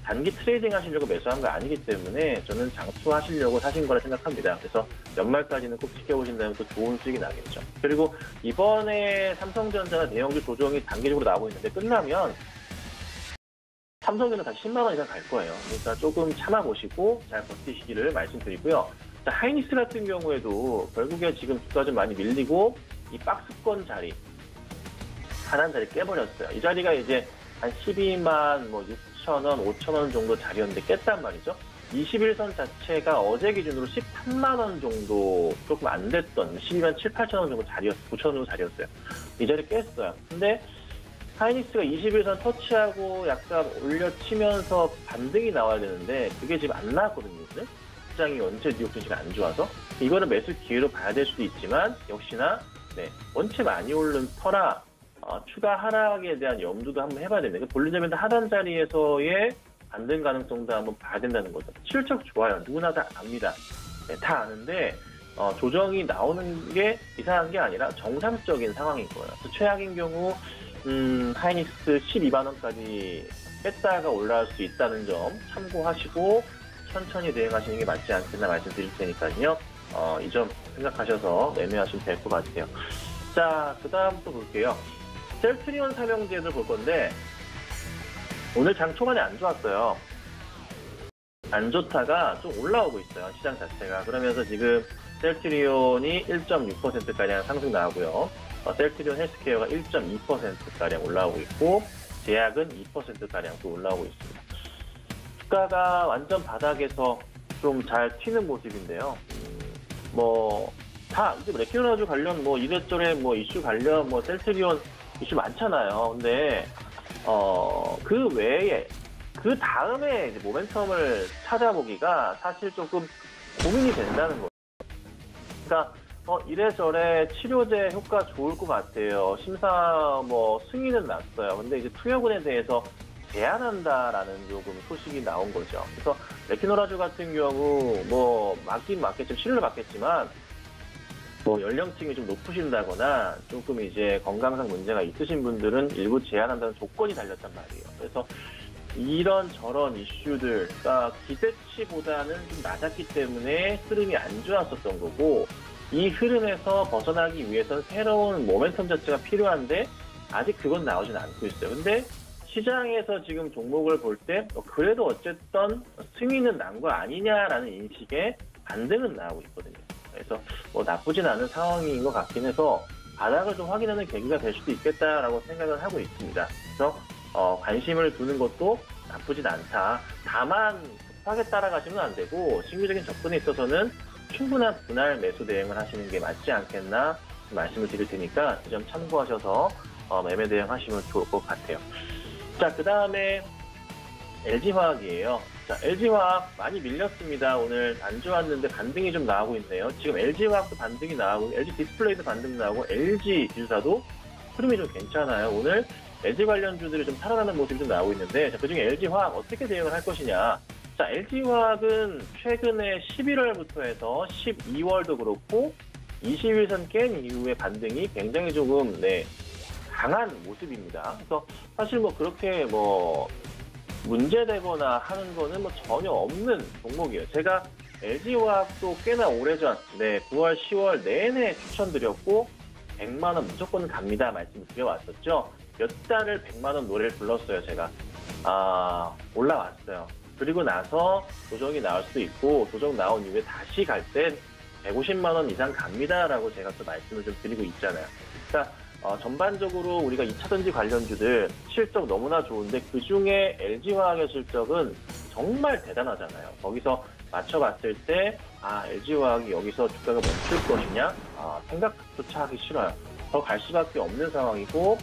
단기 트레이딩 하시려고 매수한 거 아니기 때문에 저는 장투하시려고 사신 거라 생각합니다. 그래서 연말까지는 꼭 지켜보신다면 또 좋은 수익이 나겠죠. 그리고 이번에 삼성전자 대형주 조정이 단기적으로 나오고 있는데 끝나면 삼성전자 다시 10만 원 이상 갈 거예요. 그러니까 조금 참아보시고 잘 버티시기를 말씀드리고요. 자, 하이닉스 같은 경우에도 결국에 지금 주가 좀 많이 밀리고 이 박스권 자리, 하단 자리 깨버렸어요. 이 자리가 이제 한 12만 6천원, 5천원 정도 자리였는데 깼단 말이죠. 21선 자체가 어제 기준으로 13만원 정도 조금 안 됐던 12만 7, 8천원 정도 9천원 정도 자리였어요. 이 자리 깼어요. 근데 하이닉스가 21선 터치하고 약간 올려치면서 반등이 나와야 되는데 그게 지금 안 나왔거든요. 시장이 원체 뉴욕 증시가 안 좋아서 이거는 매수 기회로 봐야 될 수도 있지만 역시나 원체 많이 오른 터라 추가 하락에 대한 염두도 한번 해봐야 됩니다. 볼린저 밴드 하단 자리에서의 반등 가능성도 한번 봐야 된다는 거죠. 실적 좋아요. 누구나 다 압니다. 다 아는데 조정이 나오는 게 이상한 게 아니라 정상적인 상황인 거예요. 최악인 경우 하이닉스 12만원까지 뺐다가 올라갈 수 있다는 점 참고하시고 천천히 대응하시는 게 맞지 않겠나 말씀드릴 테니까요. 이 점 생각하셔서 매매하시면 될 것 같아요. 자, 그 다음 또 볼게요. 셀트리온 삼형제를 볼 건데 오늘 장 초반에 안 좋았어요. 안 좋다가 좀 올라오고 있어요. 시장 자체가. 그러면서 지금 셀트리온이 1.6%가량 상승 나오고요. 셀트리온 헬스케어가 1.2%가량 올라오고 있고 제약은 2%가량 또 올라오고 있습니다. 주가가 완전 바닥에서 좀 잘 튀는 모습인데요. 다 이제 레키노라주 관련 이래저래 이슈 관련 셀트리온 이슈 많잖아요. 근데 그 외에 그 다음에 이제 모멘텀을 찾아보기가 사실 조금 고민이 된다는 거예요. 그러니까 이래저래 치료제 효과 좋을 것 같아요. 심사 승인은 났어요. 근데 이제 투여군에 대해서 제한한다라는 조금 소식이 나온 거죠. 그래서 레키노라주 같은 경우 맞긴 맞겠지만 치료를 받겠지만 연령층이 좀 높으신다거나 조금 이제 건강상 문제가 있으신 분들은 일부 제한한다는 조건이 달렸단 말이에요. 그래서 이런저런 이슈들가 기대치보다는 좀 낮았기 때문에 흐름이 안 좋았었던 거고, 이 흐름에서 벗어나기 위해서는 새로운 모멘텀 자체가 필요한데 아직 그건 나오진 않고 있어요. 근데 시장에서 지금 종목을 볼 때 그래도 어쨌든 승인은 난 거 아니냐라는 인식에 반등은 나오고 있거든요. 그래서 나쁘진 않은 상황인 것 같긴 해서 바닥을 좀 확인하는 계기가 될 수도 있겠다라고 생각을 하고 있습니다. 그래서 관심을 두는 것도 나쁘진 않다. 다만 급하게 따라가시면 안 되고 심리적인 접근에 있어서는 충분한 분할 매수 대응을 하시는 게 맞지 않겠나 말씀을 드릴 테니까 그 점 참고하셔서 매매 대응하시면 좋을 것 같아요. 자, 그 다음에 LG화학이에요. 자, LG화학 많이 밀렸습니다. 오늘 안 좋았는데 반등이 좀 나오고 있네요. 지금 LG화학도 반등이 나오고 LG 디스플레이도 반등 나오고 LG 지주사도 흐름이 좀 괜찮아요. 오늘 LG 관련주들이 좀 살아나는 모습이 좀 나오고 있는데, 자, 그중에 LG화학 어떻게 대응을 할 것이냐. 자, LG화학은 최근에 11월부터 해서 12월도 그렇고 21선 깬 이후에 반등이 굉장히 조금 강한 모습입니다. 그래서 사실 그렇게 문제되거나 하는 거는 전혀 없는 종목이에요. 제가 LG화학도 꽤나 오래전 9월, 10월 내내 추천드렸고 100만 원 무조건 갑니다 말씀드려왔었죠. 몇 달을 100만 원 노래를 불렀어요. 제가 올라왔어요. 그리고 나서 조정이 나올 수도 있고 조정 나온 이후에 다시 갈 땐 150만 원 이상 갑니다라고 제가 또 말씀을 좀 드리고 있잖아요. 그러니까 전반적으로 우리가 2차전지 관련주들 실적 너무나 좋은데 그중에 LG화학의 실적은 정말 대단하잖아요. 거기서 맞춰봤을 때 LG화학이 여기서 주가가 멈출 것이냐 생각조차 하기 싫어요. 더 갈 수밖에 없는 상황이고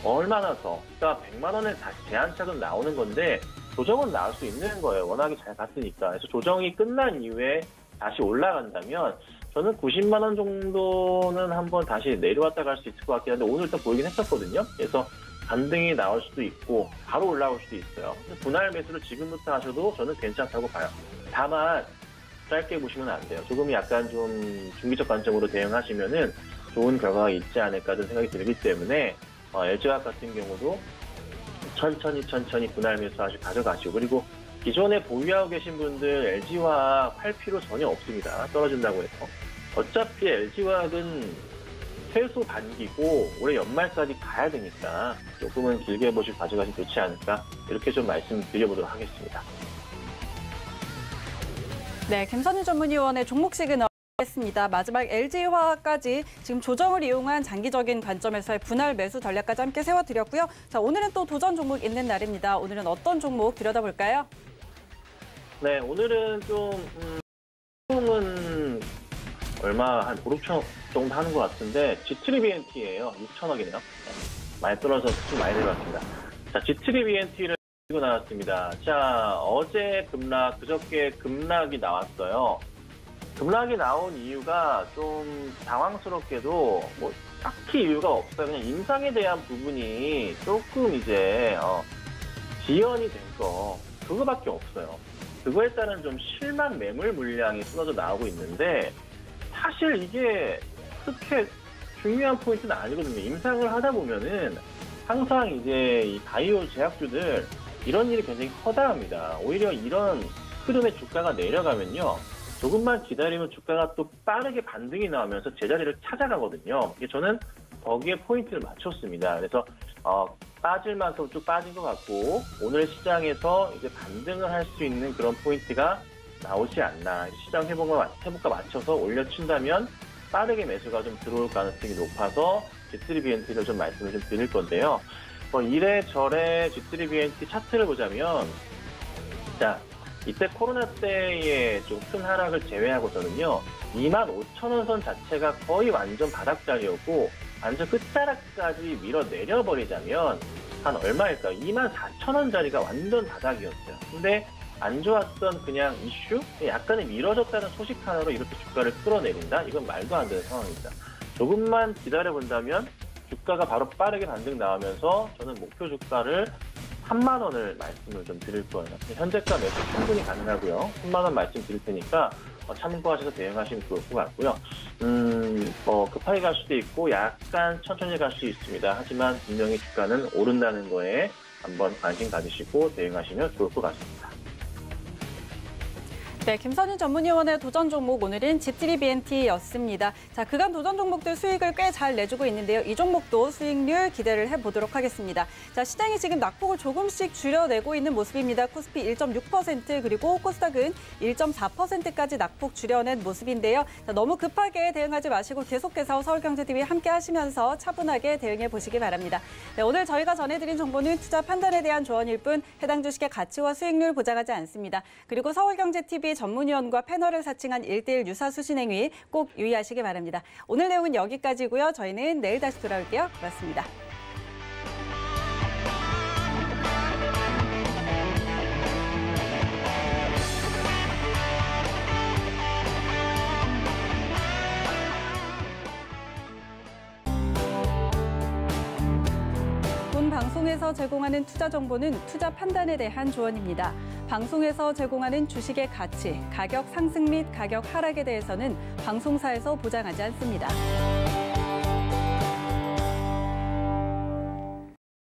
얼마나 더 그러니까 100만 원에 다시 제한차는 나오는 건데 조정은 나올 수 있는 거예요. 워낙에 잘 갔으니까. 그래서 조정이 끝난 이후에 다시 올라간다면 저는 90만 원 정도는 한번 다시 내려왔다 갈 수 있을 것 같긴 한데 오늘 또 보이긴 했었거든요. 그래서 반등이 나올 수도 있고 바로 올라올 수도 있어요. 분할 매수를 지금부터 하셔도 저는 괜찮다고 봐요. 다만 짧게 보시면 안 돼요. 조금 약간 좀 중기적 관점으로 대응하시면은 좋은 결과가 있지 않을까 좀 생각이 들기 때문에 LG화학 같은 경우도 천천히 분할 매수 가져가시고 그리고 기존에 보유하고 계신 분들 LG화학 팔 필요 전혀 없습니다. 떨어진다고 해서. 어차피 LG화학은 최소 반기고 올해 연말까지 가야 되니까 조금은 길게 보시고 가져가시면 좋지 않을까 이렇게 좀 말씀드려보도록 하겠습니다. 네, 김선희 전문위원의 종목 시그널 했습니다. 마지막 LG화학까지 지금 조정을 이용한 장기적인 관점에서의 분할 매수 전략까지 함께 세워드렸고요. 자, 오늘은 또 도전 종목 있는 날입니다. 오늘은 어떤 종목 들여다볼까요? 네, 오늘은 은 얼마 한 5, 6천 정도 하는 것 같은데 G3BNT예요. 6천억이네요. 많이 떨어져서 좀 많이 내려왔습니다. 자, G3BNT를 들고 나왔습니다. 자, 어제 급락, 그저께 급락이 나왔어요. 급락이 나온 이유가 좀 당황스럽게도 딱히 이유가 없어요. 그냥 임상에 대한 부분이 조금 이제 지연이 된 거 그거밖에 없어요. 그거에 따른 좀 실망 매물 물량이 쏟아져 나오고 있는데 사실 이게 그렇게 중요한 포인트는 아니거든요. 임상을 하다 보면은 항상 이제 이 바이오 제약주들 이런 일이 굉장히 허다합니다. 오히려 이런 흐름의 주가가 내려가면요. 조금만 기다리면 주가가 또 빠르게 반등이 나오면서 제자리를 찾아가거든요. 저는 거기에 포인트를 맞췄습니다. 그래서 빠질 만큼 쭉 빠진 것 같고 오늘 시장에서 이제 반등을 할 수 있는 그런 포인트가 나오지 않나. 시장 회복과 맞춰서 올려친다면 빠르게 매수가 좀 들어올 가능성이 높아서 G3BNT를 좀 말씀을 좀 드릴 건데요. 이래저래 G3BNT 차트를 보자면 자, 이때 코로나 때의 좀 큰 하락을 제외하고서는요. 25,000원 선 자체가 거의 완전 바닥자리였고 완전 끝자락까지 밀어내려버리자면 한 얼마일까요? 24,000원짜리가 완전 바닥이었어요. 근데 안 좋았던 그냥 이슈? 약간의 미뤄졌다는 소식 하나로 이렇게 주가를 끌어내린다? 이건 말도 안 되는 상황입니다. 조금만 기다려본다면 주가가 바로 빠르게 반등 나오면서 저는 목표 주가를 3만 원을 말씀을 좀 드릴 거예요. 현재가 매수 충분히 가능하고요. 3만 원 말씀 드릴 테니까 참고하셔서 대응하시면 좋을 것 같고요. 급하게 갈 수도 있고 약간 천천히 갈 수 있습니다. 하지만 분명히 주가는 오른다는 거에 한번 관심 가지시고 대응하시면 좋을 것 같습니다. 네, 김선인 전문위원의 도전 종목 오늘은 GTD-BNT였습니다. 자, 그간 도전 종목들 수익을 꽤 잘 내주고 있는데요. 이 종목도 수익률 기대를 해보도록 하겠습니다. 자, 시장이 지금 낙폭을 조금씩 줄여내고 있는 모습입니다. 코스피 1.6% 그리고 코스닥은 1.4%까지 낙폭 줄여낸 모습인데요. 자, 너무 급하게 대응하지 마시고 계속해서 서울경제TV 함께 하시면서 차분하게 대응해 보시기 바랍니다. 네, 오늘 저희가 전해드린 정보는 투자 판단에 대한 조언일 뿐 해당 주식의 가치와 수익률 보장하지 않습니다. 그리고 서울경제TV 전문위원과 패널을 사칭한 1:1 유사수 진행위 꼭 유의하시기 바랍니다. 오늘 내용은 여기까지고요. 저희는 내일 다시 돌아올게요. 고맙습니다. 본 방송에서 제공하는 투자 정보는 투자 판단에 대한 조언입니다. 방송에서 제공하는 주식의 가치, 가격 상승 및 가격 하락에 대해서는 방송사에서 보장하지 않습니다.